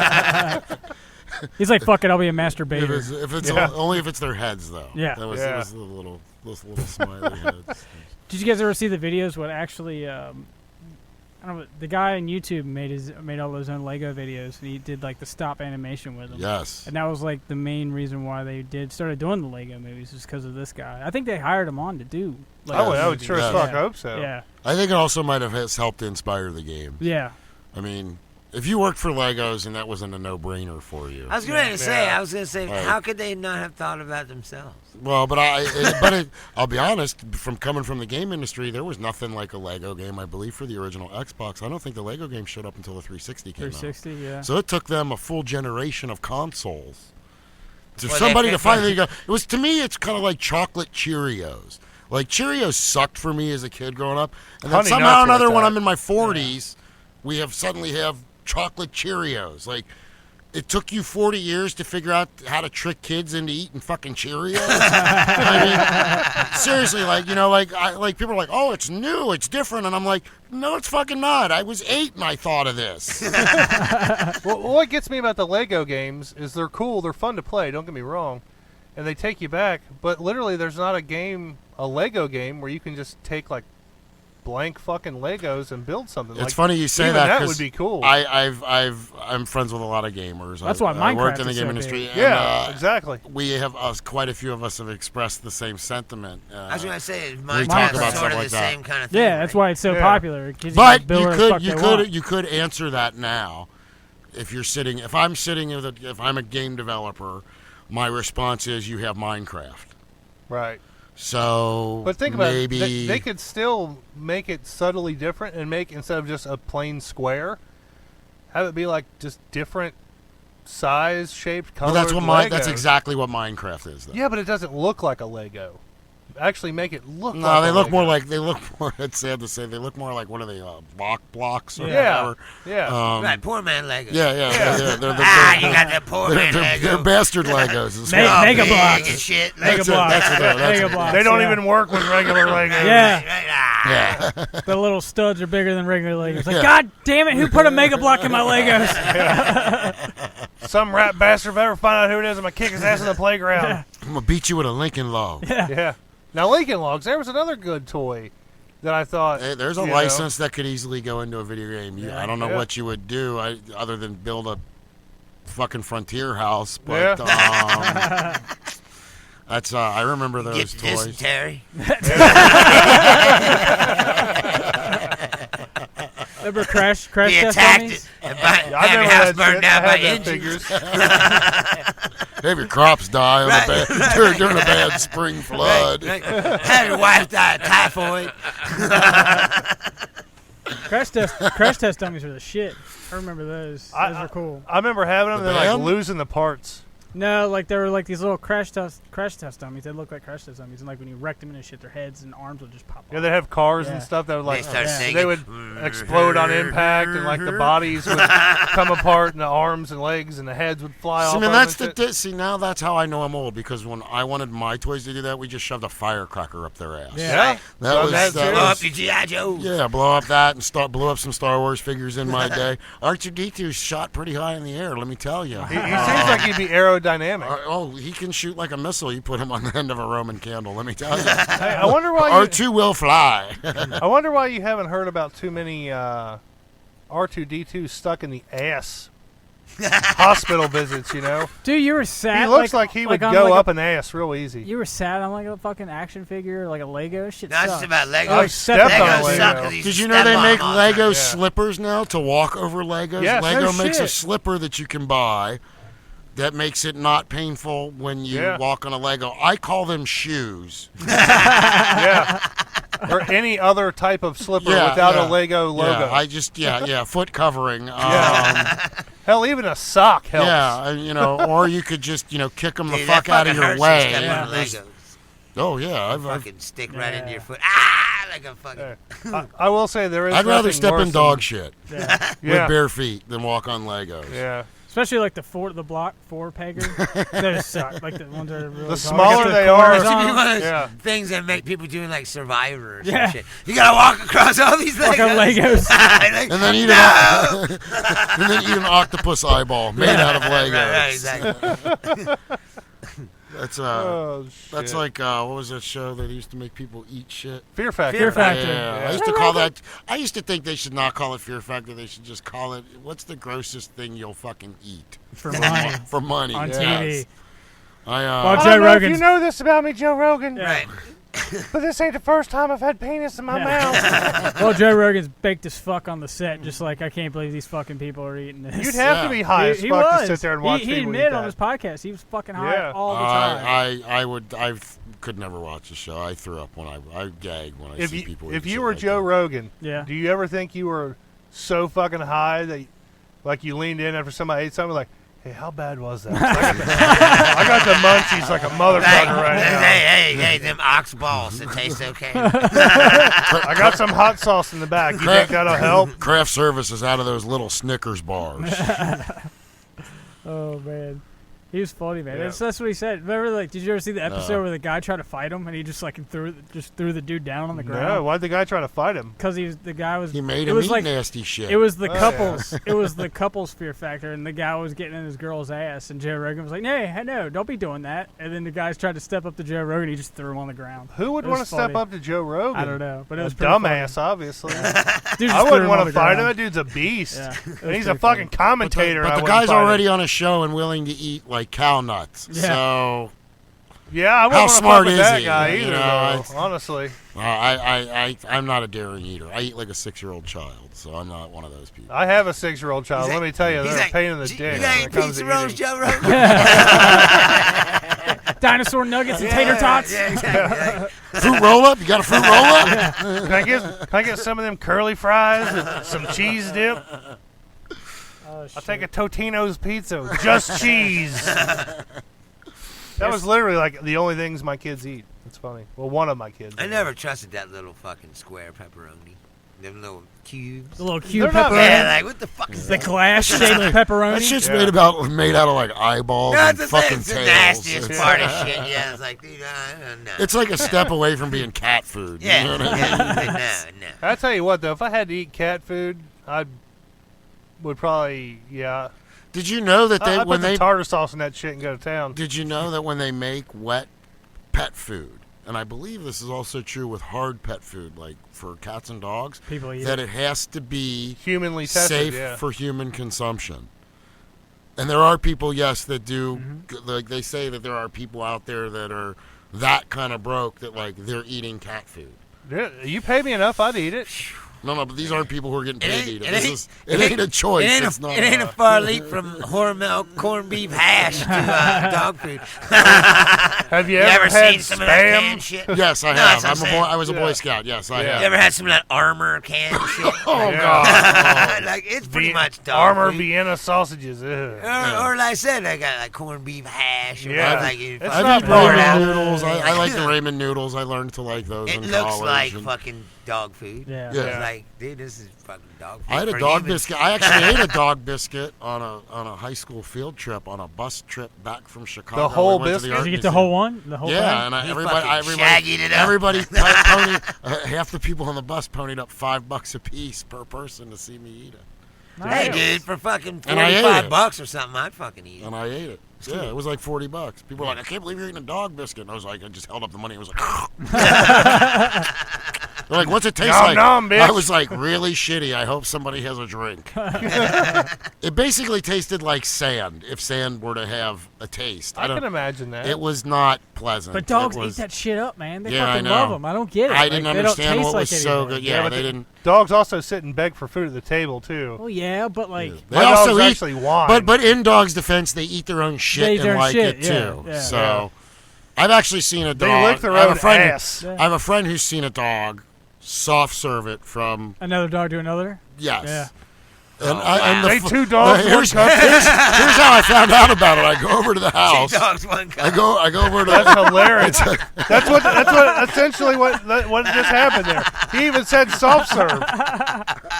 He's like, fuck it, I'll be a masturbator. if it's Yeah. only if it's their heads though. Yeah. That was, Yeah. It was those little smiley heads. Did you guys ever see the videos? What actually, I don't know, the guy on YouTube made all those own Lego videos, and he did like the stop animation with them. Yes. And that was like the main reason why they started doing the Lego movies, just because of this guy. I think they hired him on to do. Lego I would movies. sure as Yeah. fuck hope so. Yeah, I think it also might have helped to inspire the game. yeah. I mean, if you worked for Legos and that wasn't a no-brainer for you. I was going to say, Right. how could they not have thought about themselves? Well, but I'll be honest, from coming from the game industry, there was nothing like a Lego game, I believe, for the original Xbox. I don't think the Lego game showed up until the 360 came 360, yeah. out. So it took them a full generation of consoles. To Well, somebody they to picked finally go. It was, to me, it's kind of like chocolate Cheerios. Like, Cheerios sucked for me as a kid growing up. And then Honey somehow or Nuts another, like when that. I'm in my 40s, we suddenly have chocolate Cheerios. Like, it took you 40 years to figure out how to trick kids into eating fucking Cheerios. I mean, seriously, like, people are like, oh, it's new, it's different, and I'm like, no, it's fucking not. I was 8 and I thought of this. Well, what gets me about the Lego games is they're cool, they're fun to play, don't get me wrong, and they take you back, but literally there's not a Lego game where you can just take like blank fucking Legos and build something. It's like, funny you say even that. that 'cause would be cool. I'm friends with a lot of gamers. That's why I worked Minecraft in the is game so industry. big. And, Yeah, exactly. We have quite a few of us have expressed the same sentiment. I was going to say, talk Minecraft about is stuff sort of like the that. same kind of thing. Yeah, that's right? why it's so Yeah. popular. Kids But can build you whatever the fuck could they want. you could answer that now. If I'm a game developer, my response is you have Minecraft. Right. So But think about maybe it. They could still make it subtly different and make, instead of just a plain square, have it be like just different size, shaped, well, colored that's Legos. exactly what Minecraft is, though. Yeah, but it doesn't look like a Lego. Actually make it look No, like they a look Lego. more. It's sad to say they look more like one of the blocks or Yeah. whatever. Yeah. Right, poor man Lego. Yeah. You got that poor man Lego. They're bastard Legos. is Mega- what- Mega big blocks. and shit. Mega That's it, blocks. that's it, that's Mega it. blocks. They don't yeah. even work with regular Legos. Yeah. Yeah. The little studs are bigger than regular Legos. Like, Yeah. God damn it, who put a Mega Block in my Legos? Some rat bastard, if I ever find out who it is, I'm going to kick his ass in the playground. I'm gonna beat you with a Lincoln Log. Yeah. Now, Lincoln Logs, there was another good toy that I thought. Hey, there's a you know, license that could easily go into a video game. Yeah, I don't know yeah. what you would do other than build a fucking Frontier House, but that's I remember those Get toys. dysentery. Remember crash Be test attacked dummies? and I have your remember house that burned shit. down I by had that engines. figures. Have your crops die on Right. during a bad spring flood. Right. Have your wife die of typhoid. Crash test dummies were the shit. I remember those. Those were cool. I remember having them. The They're like band? losing the parts. No, like they were like these little crash test dummies. They look like crash test dummies, and like when you wrecked them and shit, their heads and arms would just pop off. Yeah, they have cars Yeah. and stuff that would like They start yeah. singing. they would explode on impact, and like the bodies would come apart, and the arms and legs and the heads would fly off. See, I mean, of that's them the and shit. see now that's how I know I'm old, because when I wanted my toys to do that, we just shoved a firecracker up their ass. Yeah, That So was that's that it. Blow was- up your G.I. Joe. yeah, blow up that and blow up some Star Wars figures in my day. R2-D2 shot pretty high in the air, let me tell you. He seems like he'd be aerodynamic. Oh, he can shoot like a missile. You put him on the end of a Roman candle, let me tell you. Hey, I wonder why. R2 will fly. I wonder why you haven't heard about too many R2D2 stuck in the ass hospital visits. You know, Dude, you were sad. he looks like he would on, go like, up an ass real easy. You were sad on like a fucking action figure, like a Lego. Shit Not sucks. just about Legos. I stepped on a Legos Lego. suck 'cause you Did you know step they on make them all the Lego time. slippers now to walk over Legos? Yes. Lego No makes a shit. slipper that you can buy that makes it not painful when you Yeah. walk on a Lego. I call them shoes. Yeah, or any other type of slipper Yeah, without yeah. a Lego logo. Yeah, foot covering. Hell, even a sock helps. Or you could just, kick them the Dude, fuck that out of fucking your hurts way. to step Yeah. on Legos. Oh yeah, I've Fucking stick right into Yeah. your foot. Ah, like a fucking. I will say there is. I'd rather nothing step worse in dog shit Yeah. Yeah, with bare feet than walk on Legos. yeah. Especially like the block four pegger. Those suck. Like the ones that are really The tall. smaller Get the they corners are- Should be on 'em. one of those Yeah. things that make people doing like Survivor or some Yeah. shit. You gotta walk across all these Legos. Fucking Legos. Like, And then eat no! and then eat an octopus eyeball made out of Legos. Right, exactly. That's Oh, that's shit. like what was that show that used to make people eat shit? Fear Factor. Fear Factor. Yeah, Yeah. I used to call that. I used to think they should not call it Fear Factor. They should just call it. What's the grossest thing you'll fucking eat For money. for money On yes. TV. I Well, I Joe don't know if you Rogan's- know this about me, Joe Rogan, Yeah. Right. but this ain't the first time I've had penis in my mouth. Well, Joe Rogan's baked as fuck on the set, just like I can't believe these fucking people are eating this. You'd have to be high as he fuck was. to sit there and watch he people eat admitted on that. his podcast he was fucking high Yeah. all the time. I could never watch the show. I threw up when I gag when I see people. If eat you shit were like Joe that. Rogan, Yeah. do you ever think you were so fucking high that, like, you leaned in after somebody ate something, like, hey, how bad was that? I got the munchies like a motherfucker right now. Hey, them ox balls that taste okay. I got some hot sauce in the back. You think that'll help? Craft Service is out of those little Snickers bars. Oh man, he was funny, man. Yeah. That's what he said. Remember, like, did you ever see the episode No. where the guy tried to fight him and he just like threw the dude down on the No, ground? why'd the guy try to fight him? Because the guy was. He made it him was eat like, nasty shit. It was the Oh, yeah. couples. It was the couples Fear Factor, and the guy was getting in his girl's ass, and Joe Rogan was like, "Hey, no, don't be doing that." And then the guys tried to step up to Joe Rogan, he just threw him on the ground. Who would It want to was step funny. up to Joe Rogan? I don't know, but it A was pretty dumbass, obviously. Funny. Dude just I threw wouldn't him want on to the fight him. ground. That dude's a beast. Yeah, it was And he's pretty a fucking funny. commentator. But I the wouldn't guy's fight him. already on a show and willing to eat like cow nuts. Yeah. So Yeah, I wouldn't How want to smart fuck with is that he? guy You either, know, though, it's- honestly. I'm not a daring eater. I eat like a 6-year-old child, so I'm not one of those people. I have a 6-year-old child. He's Let like- me tell you, he's they're like, a pain in the "You dick when got it any comes pizza to rolls, eating. Joe Rogan? Dinosaur nuggets and tater tots. Yeah, exactly. Fruit roll up? You got a fruit roll up? Can I get some of them curly fries with some cheese dip? Oh, I'll take a Totino's pizza, just cheese. That was literally like the only things my kids eat. It's funny. Well, one of my kids. I never trusted that little fucking square pepperoni. Them little cubes. The little cube They're not pepperoni. Yeah, like what the fuck is The that? glass shaped pepperoni. That shit's Yeah. made out of like eyeballs No, and it's fucking the tails. nastiest It's, part of shit. Yeah, it's like, dude, no. it's like a step away from being cat food. Yeah, You know what I mean? no. I tell you what, though, if I had to eat cat food, I would probably, yeah. Did you know that I'd when put the they tartar sauce in that shit and go to town. Did you know that when they make wet pet food, and I believe this is also true with hard pet food, like for cats and dogs, People eat that it. it has to be Humanly tested, safe yeah. for human consumption. And there are people, yes, that do. Like they say that there are people out there that are that kind of broke that like they're eating cat food. Yeah, you pay me enough, I'd eat it. No, but these aren't people who are getting paid to eat it. It It ain't a choice. It ain't a far leap from hormel corned beef hash to dog food. Have you ever had seen some of that canned spam? shit? Yes, I No, have. that's what I'm I was a Boy Yeah. Scout. Yes, I Yeah. have. You ever had some of that Armor canned shit? Oh Yeah. God! Like it's pretty Vie- much dog Armor food. Vienna sausages. Ugh. Or like I said, I got like corned beef hash. Or Yeah. like you It's I've not eaten bad. ramen noodles. I like the ramen noodles. I learned to like those It in looks college. like and fucking dog food. Yeah. Yeah. It's like, dude, this is fucking dog food. I had a for dog humans. biscuit. I actually ate a dog biscuit on a high school field trip on a bus trip back from Chicago. The whole We went to biscuit? art Did you get the museum. whole one? The whole Yeah, thing? and He everybody, fucking shaggied it up. everybody ponied, half the people on the bus ponied up $5 a piece per person to see me eat it, Hey, Nice. dude, for fucking And I ate $45 or something, I'd fucking eat it. and I ate it. Yeah, it was like $40. People were like, "I can't believe you're eating a dog biscuit." And I was like, I just held up the money. It was like, they're like, "What's it taste Nom like?" nom, bitch. I was like, "Really shitty. I hope somebody has a drink." It basically tasted like sand. If sand were to have a taste, I can imagine that. It was not pleasant. But dogs It was, eat that shit up, man. They Yeah, I fucking know. love them. I don't get it. I Like, didn't they don't understand taste what was like so anything. good. Yeah, but they didn't. Dogs also sit and beg for food at the table too. Well, yeah, but like, They My also dogs eat, actually whine. but in dogs' defense, they eat their own shit They eat and their like shit, it yeah, too. yeah. So, I've actually seen a They dog. lick their I have own a friend. ass. Yeah. I have a friend who's seen a dog soft serve it from another dog to another. yes. Yeah. And They two dogs, one here's, cup. here's how I found out about it. I go over to the house. Two dogs, one cup. I go over to That's hilarious. That's what essentially what just happened there. He even said soft serve.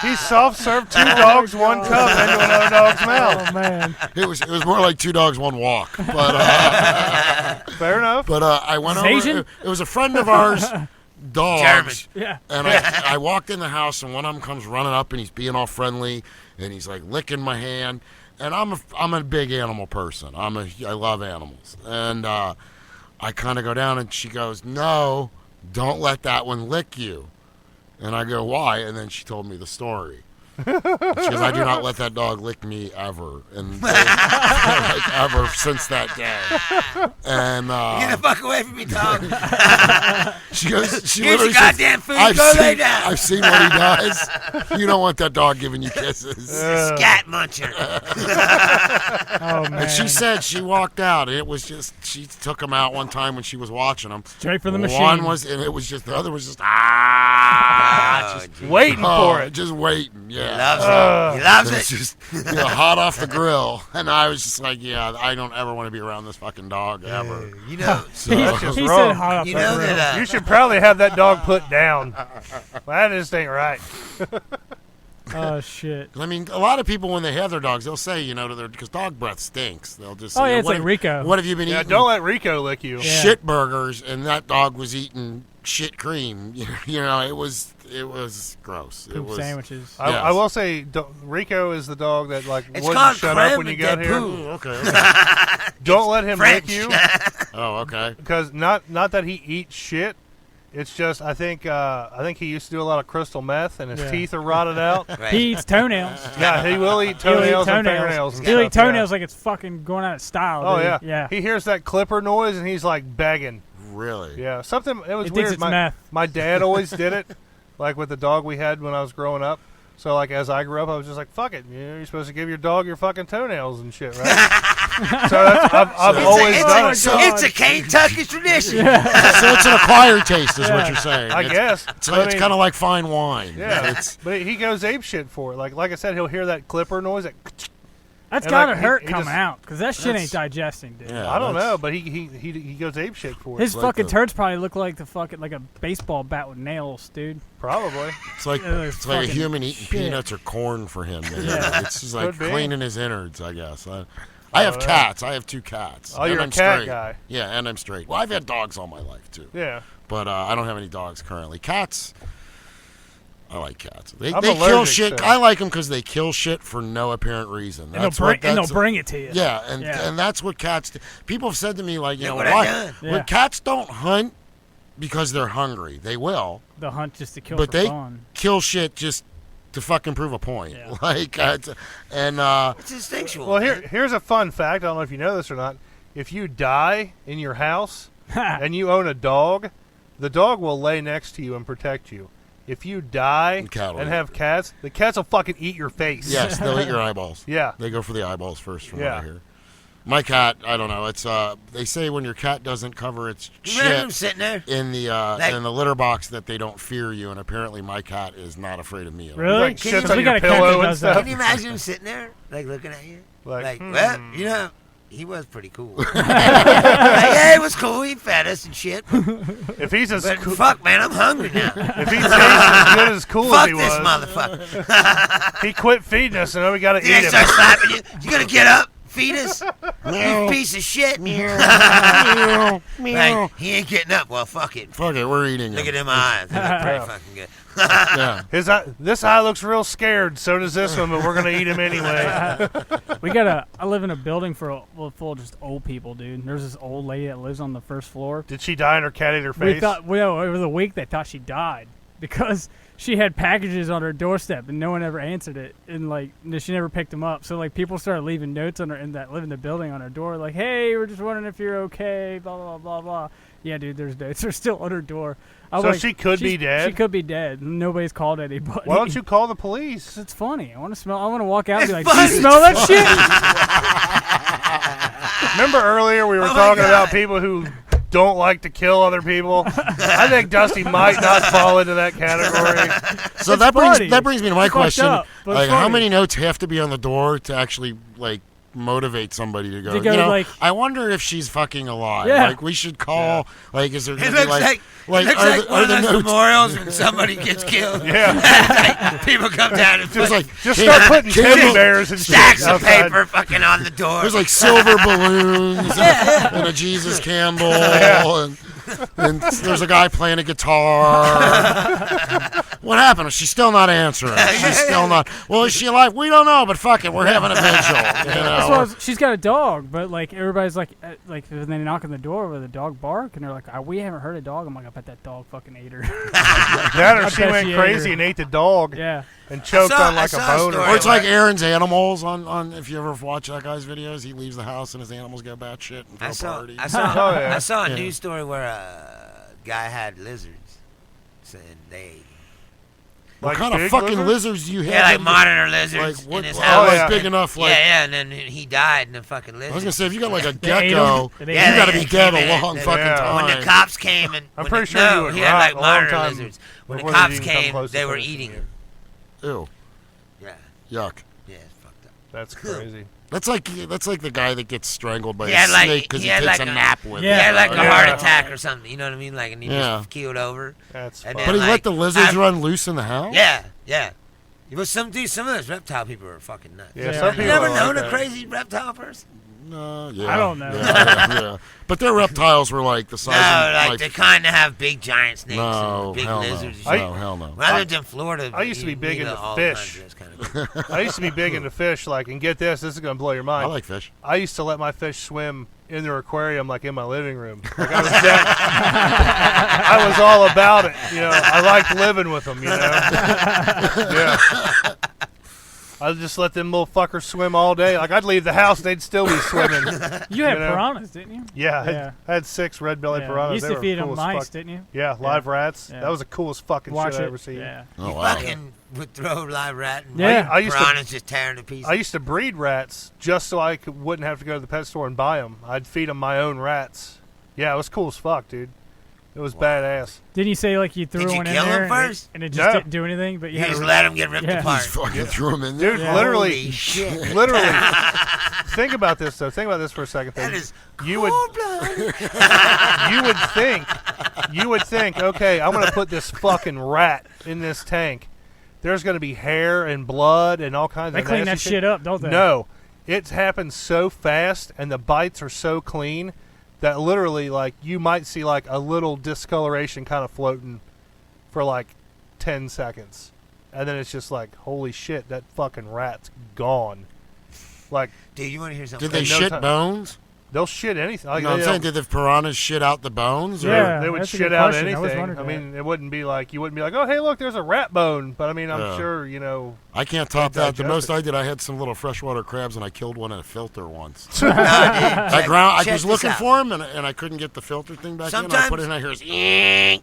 He soft served two dogs, one cup into another dog's mouth. Oh man. it was more like two dogs, one walk. But Fair enough. I went Is over. it Asian? It was a friend of ours. Dogs. German. Yeah. And I walked in the house, and one of them comes running up, and he's being all friendly, and he's like licking my hand. And I'm a big animal person. I love animals, and I kind of go down, and she goes, "No, don't let that one lick you." And I go, "Why?" And then she told me the story. She goes, "I do not let that dog lick me ever," and like ever since that day. And Get the fuck away from me, dog. she goes, she Here's your literally says, goddamn food. Go lay down. I've seen what he does. You don't want that dog giving you kisses. Scat muncher. Oh man. And she said she walked out. It was just, she took him out one time when she was watching him. Straight from the machine. One was, and it was just, the other was just, just Waiting for it. just waiting. He Yeah. loves it. He loves It's it. just hot off the grill. And I was just like, yeah, I don't ever want to be around this fucking dog ever. You know, So, That's just he wrong. said hot up you the know grill. that. You should probably have that dog put down. That just ain't right. Oh shit. I mean, a lot of people when they have their dogs, they'll say, to their, because dog breath stinks. They'll just say, Oh yeah, it's what like have- Rico. What have you been Yeah, eating? don't let Rico lick you. Yeah. Shit burgers, and that dog was eating shit cream. It was gross. It Poop was sandwiches. I, Yes. I will say, Rico is the dog that It's wouldn't called shut creme up when you de got here. poo. Ooh, okay. Don't let him French. lick you, Oh, okay. because not that he eats shit. It's just I think he used to do a lot of crystal meth, and his Yeah. teeth are rotted out. Right. He eats toenails. Yeah, he will eat He'll eat toenails and fingernails. And He'll eat stuff, yeah. toenails like it's fucking going out of style. Oh dude. yeah, Yeah. He hears that clipper noise and he's like begging. Really? Yeah, something. It was He thinks weird. it's My, meth. my dad always did it, like with the dog we had when I was growing up. So like as I grew up, I was just like, "Fuck it, you're supposed to give your dog your fucking toenails and shit, right?" So I've always done it. It's a Kentucky tradition. So it's an acquired taste, is what you're saying. I guess It's kind of like fine wine. yeah. It's, But he goes ape shit for it. Like I said, he'll hear that clipper noise. Like, That's And, gotta like, hurt he coming just- out because that shit That's- ain't digesting, dude. yeah, I don't that's- know, but he goes ape shit for it. His like fucking the- turds probably look like like a baseball bat with nails, dude. Probably. It's like Yeah, it's like a fucking human eating shit. peanuts or corn for him. Yeah. It's just like Could be. cleaning his innards, I guess. I have yeah. cats. I have 2 cats. Oh, and you're a I'm cat straight. guy. Yeah, and I'm straight. Well, I've had dogs all my life too, Yeah. but I don't have any dogs currently. Cats. I like cats. They I'm kill allergic, shit. so- I like them because they kill shit for no apparent reason. And they'll That's bring what. and they'll That's, bring it to you. yeah, Yeah. and that's what cats do. People have said to me, like, Look know, what I why? done. Yeah. When cats don't hunt because they're hungry, they will They'll hunt just to kill But for they- fun. kill shit just to fucking prove a point. Yeah. Like, and It's instinctual. Well, man. here's a fun fact. I don't know if you know this or not. If you die in your house and you own a dog, the dog will lay next to you and protect you. If you die and have cats, the cats will fucking eat your face. yes, they'll eat your eyeballs. Yeah. They go for the eyeballs first, from what Yeah. I hear. My cat, I don't know. It's they say when your cat doesn't cover its Remember him shit sitting there? in the litter box that they don't fear you, and apparently my cat is not afraid of me at all. Really? Like Can shits you- on we your got a cat pillow that and does that. stuff. Can you imagine him sitting there, like looking at you? Like, Well, you know, he was pretty cool. Like, yeah, he was cool. He fed us and shit. If he's as But cool, fuck, man, I'm hungry now. if he tastes as good as cool as Fuck he this was, motherfucker. he quit feeding us, and now we got to He eat him. start slapping you. You gonna get up, feed us? Meow. You piece of shit. Meow, meow. Like, he ain't getting up. Well, fuck it. Fuck it, we're eating Look it. at them eyes. They look pretty fucking good. Yeah. His eye, this eye looks real scared. So does this one, but we're gonna eat him anyway. I live in a building full of just old people, dude. There's this old lady that lives on the first floor. Did she die and her cat ate her face? We thought, over the week they thought she died because she had packages on her doorstep and no one ever answered it, and like she never picked them up. So like people started leaving notes on her that live in the building on her door, like, "Hey, we're just wondering if you're okay." Blah blah blah blah. Yeah, dude, there's notes. They're still on her door. I was So like, she could be dead? She could be dead. Nobody's called anybody. Why don't you call the police? It's funny. I want to walk out and be like, It's "Do you funny. smell that shit?" Remember earlier we were Oh my talking God. about people who don't like to kill other people? I think Dusty might not fall into that category. So It's that funny. brings me to my It's fucked question: up, but like, it's how funny. many notes have to be on the door to actually like motivate somebody to go? To go, you know, like- I wonder if she's fucking alive. Yeah. Like, we should call. Like, is there It gonna looks be like, like it looks are like the, one are of the those notes? memorials when somebody gets killed. Yeah. Like, people come down and There's put like Just start putting teddy candle- bears and shit stacks of outside. paper fucking on the door. There's like silver balloons and a Jesus candle, and there's a guy playing a guitar. What happened? She's still not answering. She's still not. Well, is she alive? We don't know, but fuck it, we're having a vigil. You That's know? what she's got a dog, but like everybody's like when they knock on the door with a dog bark, and they're like, "We haven't heard a dog." I'm like, "I bet that dog fucking ate her." That or I she bet went she ate crazy her. and ate the dog Yeah, and choked I on like saw a a boner. story Or it's like Right. Aaron's Animals on if you ever watch that guy's videos. He leaves the house and his animals go batshit and throw parties. I saw Oh, yeah. I saw a Yeah. news story where a guy had lizards, and they What Like kind of big fucking lizards? lizards do you have? yeah, like in- monitor lizards like what? in his Oh, house. yeah. like big enough. Like yeah, and then he died in the fucking lizard. I was gonna say, if you got like a They ate 'em? gecko, Did they you eat 'em? got to they be dead came a in, long they- fucking Yeah. time. when the cops came and I'm when pretty the, sure no, you would he had rot like a long monitor time lizards. When the before they'd cops even come came, close to they were finishing eating you. him. Ew, Yeah, yuck. yeah, it's fucked up. That's crazy. That's like the guy that gets strangled by He a had, like- snake because he he had, takes like, a a- nap with Yeah. it. He had like a Yeah. heart attack or something. You know what I mean? Like, and he Yeah. just keeled over. That's And fun. But he like, let the lizards I've- run loose in the house. Yeah, yeah. But some of those reptile people are fucking nuts. Yeah, Yeah. some You people You never are like known a that. crazy reptile person? No, yeah. I don't know. Yeah. But their reptiles were like the size No, of like they kind of have big giant snakes no, and big hell lizards. no. and shit. No, hell no. When I lived in Florida, I used to be big into all fish. kinds of those kind of I used to be big into fish, like, and get this is going to blow your mind. I like fish. I used to let my fish swim in their aquarium, like in my living room. Like I was that, I was all about it. You know, I liked living with them. You know, yeah. I'd just let them little fuckers swim all day. Like I'd leave the house, they'd still be swimming. you had know? piranhas, didn't you? Yeah, Yeah. I had 6 red-bellied Yeah. piranhas. You used They to were feed them cool as mice, fuck. didn't you? Yeah, live rats. Yeah. That was the coolest fucking Watch shit I it. ever seen. Yeah. Oh You wow. fucking would throw a live rat and Yeah. I used to piranhas just tearing to pieces. I used to breed rats just so I wouldn't have to go to the pet store and buy them. I'd feed them my own rats. Yeah, it was cool as fuck, dude. It was badass. Didn't you say like you threw Did you one in kill 'em there first? and it just No. didn't do anything? But you you had just to let them get ripped Yeah. apart. Just fucking threw him in there. Dude, Yeah. literally, Holy shit. literally. Think about this though. Think about this for a second. That Thing. is You would, cold-blooded. you would think, okay, I'm gonna put this fucking rat in this tank. There's gonna be hair and blood and all kinds they of clean that nasty shit up, don't they? No, it happens so fast, and the bites are so clean that literally, like, you might see like a little discoloration kind of floating for like 10 seconds, and then it's just like, holy shit, that fucking rat's gone. Like, Dude, you want to hear something? Did they In no shit time. bones? They'll shit anything. Like, No, I'm saying, did the piranhas shit out the bones? Or? Yeah. they would that's a shit good out question. I always anything. wondered I that. mean, it wouldn't be like oh, hey, look, there's a rat bone. But I mean, I'm Yeah. sure I can't top Can't that. The digest most it. I did, I had some little freshwater crabs, and I killed one in a filter once. No, dude, I check was this looking out. for him, and I couldn't get the filter thing back in. I Sometimes- put it in, I hear it, and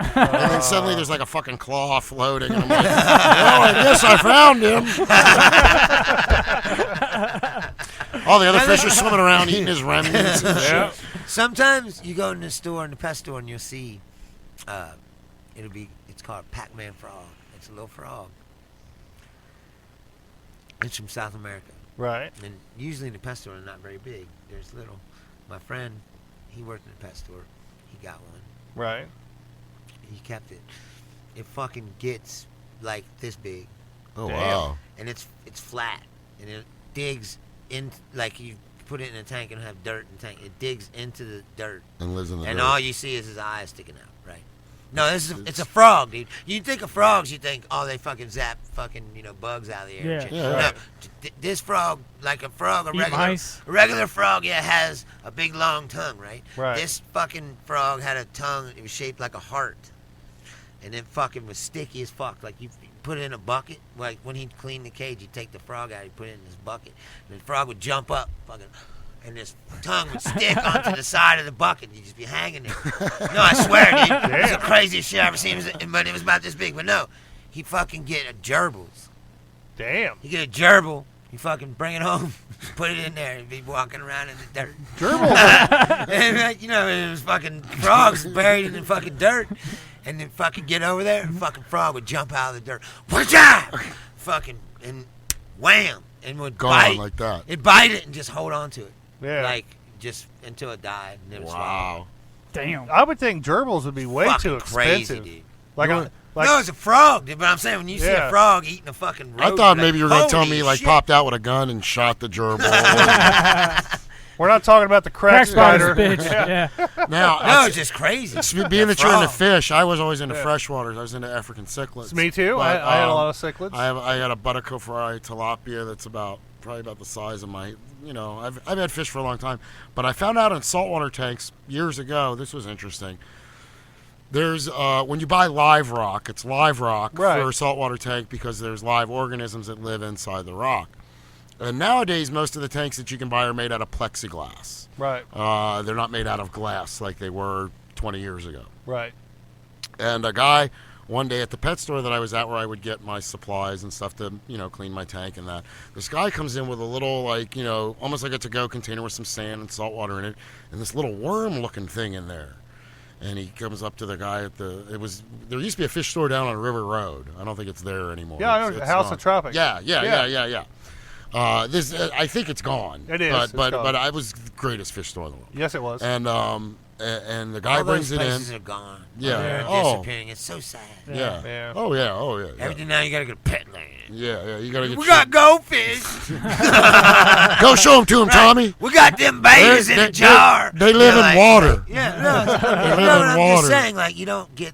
then suddenly there's like a fucking claw floating, and I'm like, well, I guess I found him. All the other fish are swimming around eating his remnants and Yeah. shit. Sometimes you go in the pet store, and you'll see, it's called Pac-Man frog. It's a little frog. It's from South America. Right. And usually in the pet store, they're not very big. There's little. My friend, he worked in the pet store. He got one. Right. He kept it. It fucking gets like this big, Oh, Damn. wow. and it's flat, and it digs in like you put it in a tank and have dirt in the tank. It digs into the dirt, And lives in the and dirt. all you see is his eyes sticking out. Right? No, it's a frog, dude. You think of frogs, you think, oh, they fucking zap fucking bugs out of the air. Yeah. And shit. Yeah, No, right. this frog, like a frog, Eat mice. a regular frog, has a big long tongue, right? Right. This fucking frog had a tongue. It was shaped like a heart, and it fucking was sticky as fuck. Like you put it in a bucket. Like when he'd clean the cage, he'd take the frog out, he'd put it in this bucket, and the frog would jump up, fucking, and this tongue would stick onto the side of the bucket. You'd just be hanging there. No, I swear, dude. It was the craziest shit I ever seen. But it was about this big. But no, he fucking get a gerbils. Damn. He get a gerbil. He fucking bring it home, put it in there, and be walking around in the dirt. Gerbils. And like, it was fucking frogs buried in the fucking dirt. And then fucking get over there, and fucking frog would jump out of the dirt. What's that? Fucking, and wham! And would Gone bite. like that. It'd bite it and just hold on to it. Yeah. Like, just until it died. And then it was Wow. Damn. I would think gerbils would be way fucking too crazy, expensive. dude. Like, You No, it's a frog, dude. But I'm saying, when you see Yeah. a frog eating a fucking I roach, thought like, maybe you were going to tell holy me, like, shit. popped out with a gun and shot the gerbil. we're not talking about the crack Crack spiders, spider. bitch. Yeah. Now, No, it's just crazy. being that you're into frog. fish, I was always into Yeah. freshwaters. I was into African cichlids. Me too. But, I had a lot of cichlids. I had a Buttercofry tilapia that's probably about the size of my, I've had fish for a long time. But I found out in saltwater tanks years ago, this was interesting. There's, when you buy live rock, it's live rock Right. for a saltwater tank because there's live organisms that live inside the rock. And nowadays, most of the tanks that you can buy are made out of plexiglass. Right. They're not made out of glass like they were 20 years ago. Right. And a guy one day at the pet store that I was at where I would get my supplies and stuff to, clean my tank and that, this guy comes in with a little, like, almost like a to-go container with some sand and salt water in it and this little worm-looking thing in there. And he comes up to the guy there used to be a fish store down on River Road. I don't think it's there anymore. Yeah, I know, It's House gone. of Tropics. Yeah. Yeah. I think it's gone. It is, But, it's but, gone. but I was the greatest fish store in the world. Yes, it was. And the guy All brings those it in. places are gone. Yeah. They're Oh. disappearing. It's so sad. Yeah. Yeah. Oh yeah. Yeah. Everything now you gotta go to pet land. Yeah. You gotta get. We got goldfish. Go show them to him, Tommy. We got them babies in a jar. They live They're in water. Yeah, no. live no, in I'm water. just saying, like, you don't get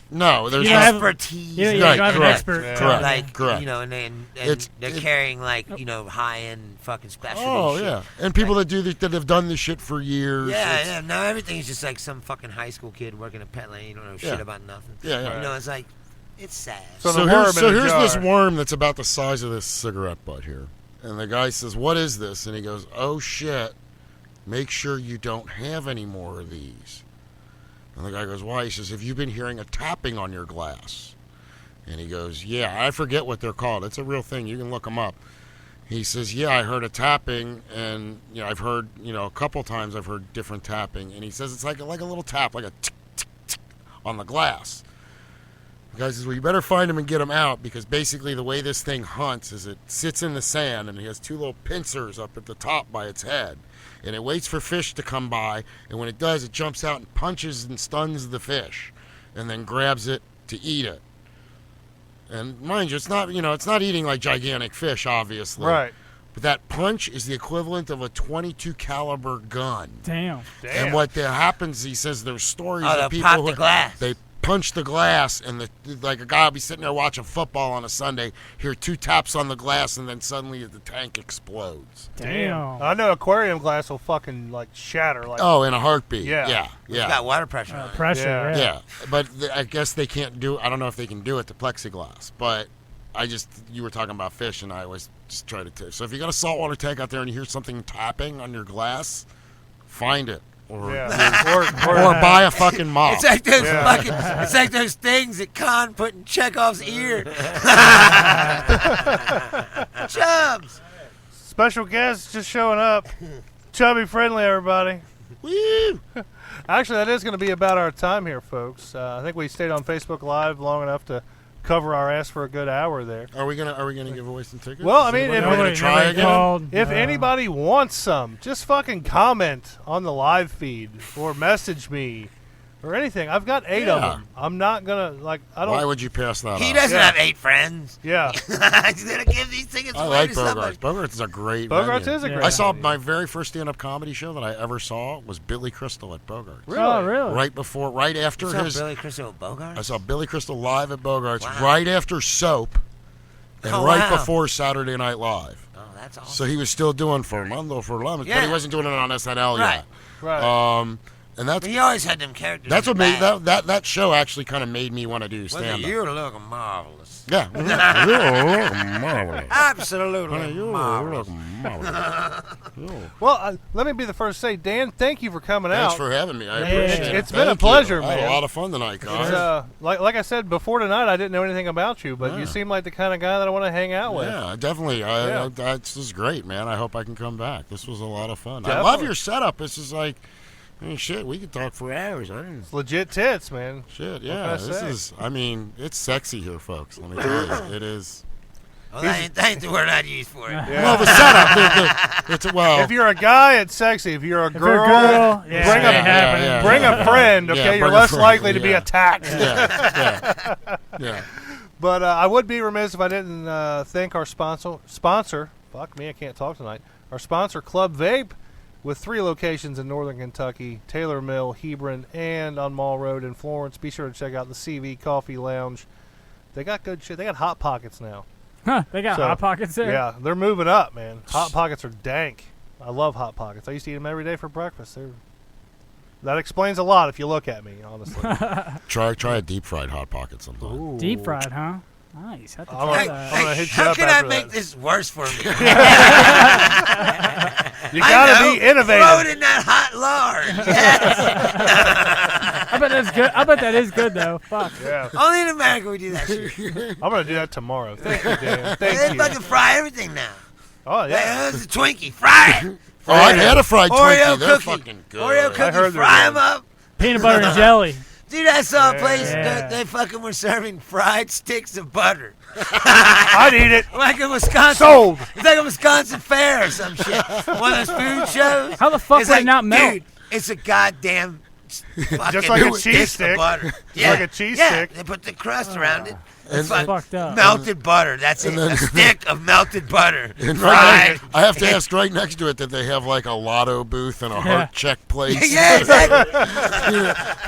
No, there's You don't have- expertise. Yeah, Right, you don't have an correct. expert. Yeah. Correct. Like, Correct. and It's- they're it- carrying, like, high-end fucking specialty Oh shit. yeah, and people that do that have done this shit for years. Yeah, It's- yeah. Now everything's just like some fucking high school kid working at Pet Lane. You don't know shit Yeah. about nothing. Yeah, yeah. You know, it's like, it's sad. So So the here's, worm in a here's jar. this worm that's about the size of this cigarette butt here. And the guy says, "What is this?" And he goes, "Oh shit, make sure you don't have any more of these." And the guy goes, "Why?" He says, "Have you been hearing a tapping on your glass?" And he goes, "Yeah, I forget what they're called. It's a real thing. You can look them up." He says, "Yeah, I heard a tapping, and I've heard, a couple times I've heard different tapping." And he says it's like a little tap, like a tick, tick, tick on the glass. The guy says, "Well, you better find him and get him out, because basically the way this thing hunts is it sits in the sand, and it has two little pincers up at the top by its head. And it waits for fish to come by, and when it does, it jumps out and punches and stuns the fish, and then grabs it to eat it. And mind you, it's not, it's not eating like gigantic fish, obviously. Right. But that punch is the equivalent of a .22 caliber gun. Damn. Damn. And what happens, he says, there's stories Oh, of they'll people pop who the glass. they punch the glass, and like a guy will be sitting there watching football on a Sunday, hear 2 taps on the glass, and then suddenly the tank explodes. Damn. I know aquarium glass will fucking like shatter. Like Oh, in a heartbeat. Yeah. It's got water pressure on it. Pressure. Yeah. Yeah, but I guess they can't do. I don't know if they can do it to plexiglass, but you were talking about fish, and I always just try to. So if you got a saltwater tank out there and you hear something tapping on your glass, find it or or buy a fucking mop. It's like those it's like those things that Khan put in Chekhov's ear. Chubs. special guest just showing up. Chubby friendly, everybody. Woo! Actually, that is going to be about our time here, folks. I think we stayed on Facebook Live long enough to cover our ass for a good hour there. Are we gonna give away some tickets? Well, I mean, if we're gonna try again. If anybody wants some, just fucking comment on the live feed or message me or anything. I've got 8 of them. I'm not gonna I don't. Why would you pass that? He up? doesn't have 8 friends. Yeah. He's gonna give these tickets I away like to somebody. Bogarts. Bogarts is a great. Bogarts venue. is a great. I saw venue. my very first stand-up comedy show that I ever saw was Billy Crystal at Bogarts. Really? Oh, really? Right after You saw his. Billy Crystal Bogart? I saw Billy Crystal live at Bogarts Wow. right after Soap, and Oh, right wow. before Saturday Night Live. Oh, that's awesome. So he was still doing Fernando for Lemons, but Yeah. he wasn't doing it on SNL Right. Right. yet. And that's He always had them characters. that's in what the made bag. that show actually kind of made me want to do Well, stand up. you look marvelous. Yeah. Marvelous. Absolutely You marvelous. look marvelous. Well, let me be the first to say, Dan, thank you for coming Thanks out. for having me. I Yeah. appreciate it. It's been a Thank you. pleasure, I had man. a lot of fun tonight, It's, guys. like I said before tonight, I didn't know anything about you, but Yeah. you seem like the kind of guy that I want to hang out with. Yeah, definitely. Yeah. This is great, man. I hope I can come back. This was a lot of fun. I Definitely. love your setup. This is like, I mean, shit, we could talk for hours. I didn't. It's legit tits, man. Shit, can yeah. I This say? is, I mean, it's sexy here, folks. Let me tell you. It is. Well, that ain't the word I'd use for it. Yeah. Well, the setup. It's, well, If you're a guy, it's sexy. If you're a If you're girl, a girl, yeah, bring it a ain't happening. yeah. bring a friend. Okay, Yeah, you're bring a less friend, likely to be yeah. attacked. yeah. But I would be remiss if I didn't thank our sponsor. Fuck me, I can't talk tonight. Our sponsor, Club Vape, with 3 locations in northern Kentucky: Taylor Mill, Hebron, and on Mall Road in Florence. Be sure to check out the CV Coffee Lounge. They got good shit. They got Hot Pockets now. Huh, they got So, Hot Pockets there? Yeah, they're moving up, man. Hot Pockets are dank. I love Hot Pockets. I used to eat them every day for breakfast. That explains a lot if you look at me, honestly. Try a deep fried hot pocket sometime. Ooh. Deep fried, huh? Nice. Have to I'm try gonna- that. I'm gonna hit you how up can I after make that. this worse for me? You gotta I know. be innovative. Throw it in that hot lard. Yes. I bet that's good. I bet that is good though. Fuck. Yeah, Only in America we do that shit. I'm gonna do that tomorrow. Thank you, Dan. They Thank you. fucking fry everything now. Oh yeah. It's a Twinkie. Fry it. Oh, I had a fried Oreo Twinkie. They're cookie. fucking good. Oreo I cookie. heard they're Fry good. them up. Peanut butter and jelly. Dude, I saw a place Yeah. that they fucking were serving fried sticks of butter. I'd eat it. Like a Wisconsin. Sold. It's like a Wisconsin fair or some shit. One of those food shows. How the fuck It's would like, it not melt? Dude, it's a goddamn fucking Just like a cheese stick of stick. butter. Just like a cheese yeah, stick. They put the crust around it. And- It's fucking Fucked up. melted butter. That's it. then- A stick of melted butter. And Fried. I have to ask right next to it that they have like a lotto booth and a heart check place. Yeah, exactly. They're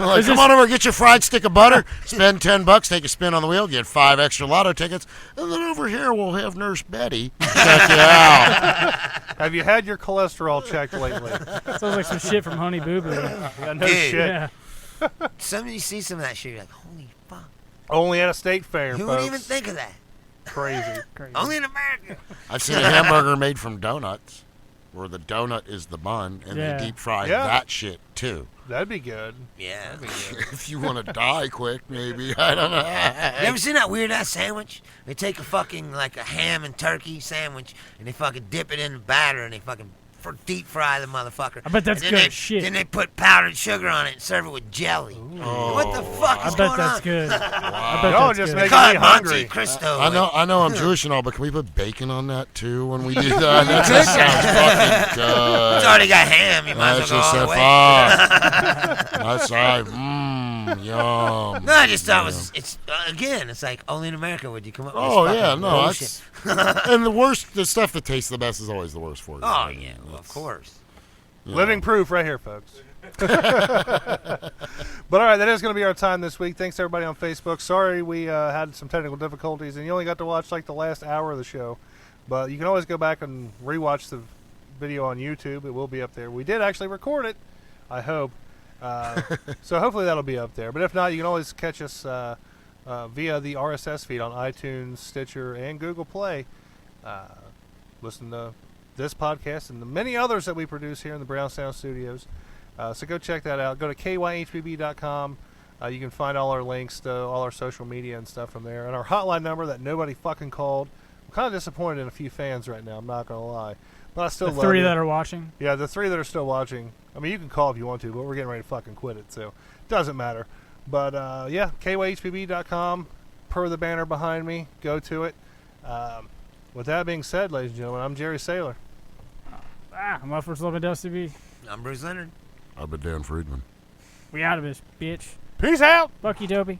like, Is come this- on over, get your fried stick of butter, spend $10, take a spin on the wheel, get 5 extra lotto tickets, and then over here we'll have Nurse Betty check you out. Have you had your cholesterol checked lately? Sounds like some shit from Honey Boo Boo. Yeah, no Dude. shit. Yeah. You see some of that shit, you're like, holy fuck. Only at a state fair, Who folks. would even think of that? Crazy. Crazy. Only in America. I've seen a hamburger made from donuts, where the donut is the bun, and Yeah. they deep fry Yeah. that shit too. That'd be good. Yeah. If you want to die quick, maybe. I don't know. You ever seen that weird ass sandwich? They take a fucking like a ham and turkey sandwich and they fucking dip it in the batter and they fucking deep fry the motherfucker. I bet that's and then good they, shit. Then they put powdered sugar on it and serve it with jelly. What the fuck I is bet going that's on? good. I bet Y'all that's just good. make- Call me it Monte hungry. Cristo. I know I'm Jewish and all, but can we put bacon on that too when we do that? That just sounds fucking good. It's already got ham. You might That's as well just go all a the way. fuck. That's right. Yum. No, I just thought it's again. It's like only in America would you come up with Oh this yeah, fucking no, bullshit. that's and the stuff that tastes the best is always the worst for you. Oh yeah, well, of course. You know. Living proof right here, folks. But all right, that is going to be our time this week. Thanks to everybody on Facebook. Sorry we had some technical difficulties, and you only got to watch like the last hour of the show. But you can always go back and rewatch the video on YouTube. It will be up there. We did actually record it, I hope. So hopefully that'll be up there. But if not, you can always catch us via the RSS feed on iTunes, Stitcher, and Google Play. Listen to this podcast and the many others that we produce here in the Brown Sound Studios. So go check that out. Go to KYHBB.com. You can find all our links to all our social media and stuff from there. And our hotline number that nobody fucking called. I'm kind of disappointed in a few fans right now, I'm not going to lie. But I still love The three you. that are watching? Yeah, the three that are still watching. I mean, you can call if you want to, but we're getting ready to fucking quit it, so it doesn't matter. But, yeah, KYHBB.com, per the banner behind me. Go to it. With that being said, ladies and gentlemen, I'm Jerry Saylor. I'm up for Slip Dusty B. I'm Bruce Leonard. I've been Dan Friedman. We out of this, bitch. Peace out! Fuck you, Dopey.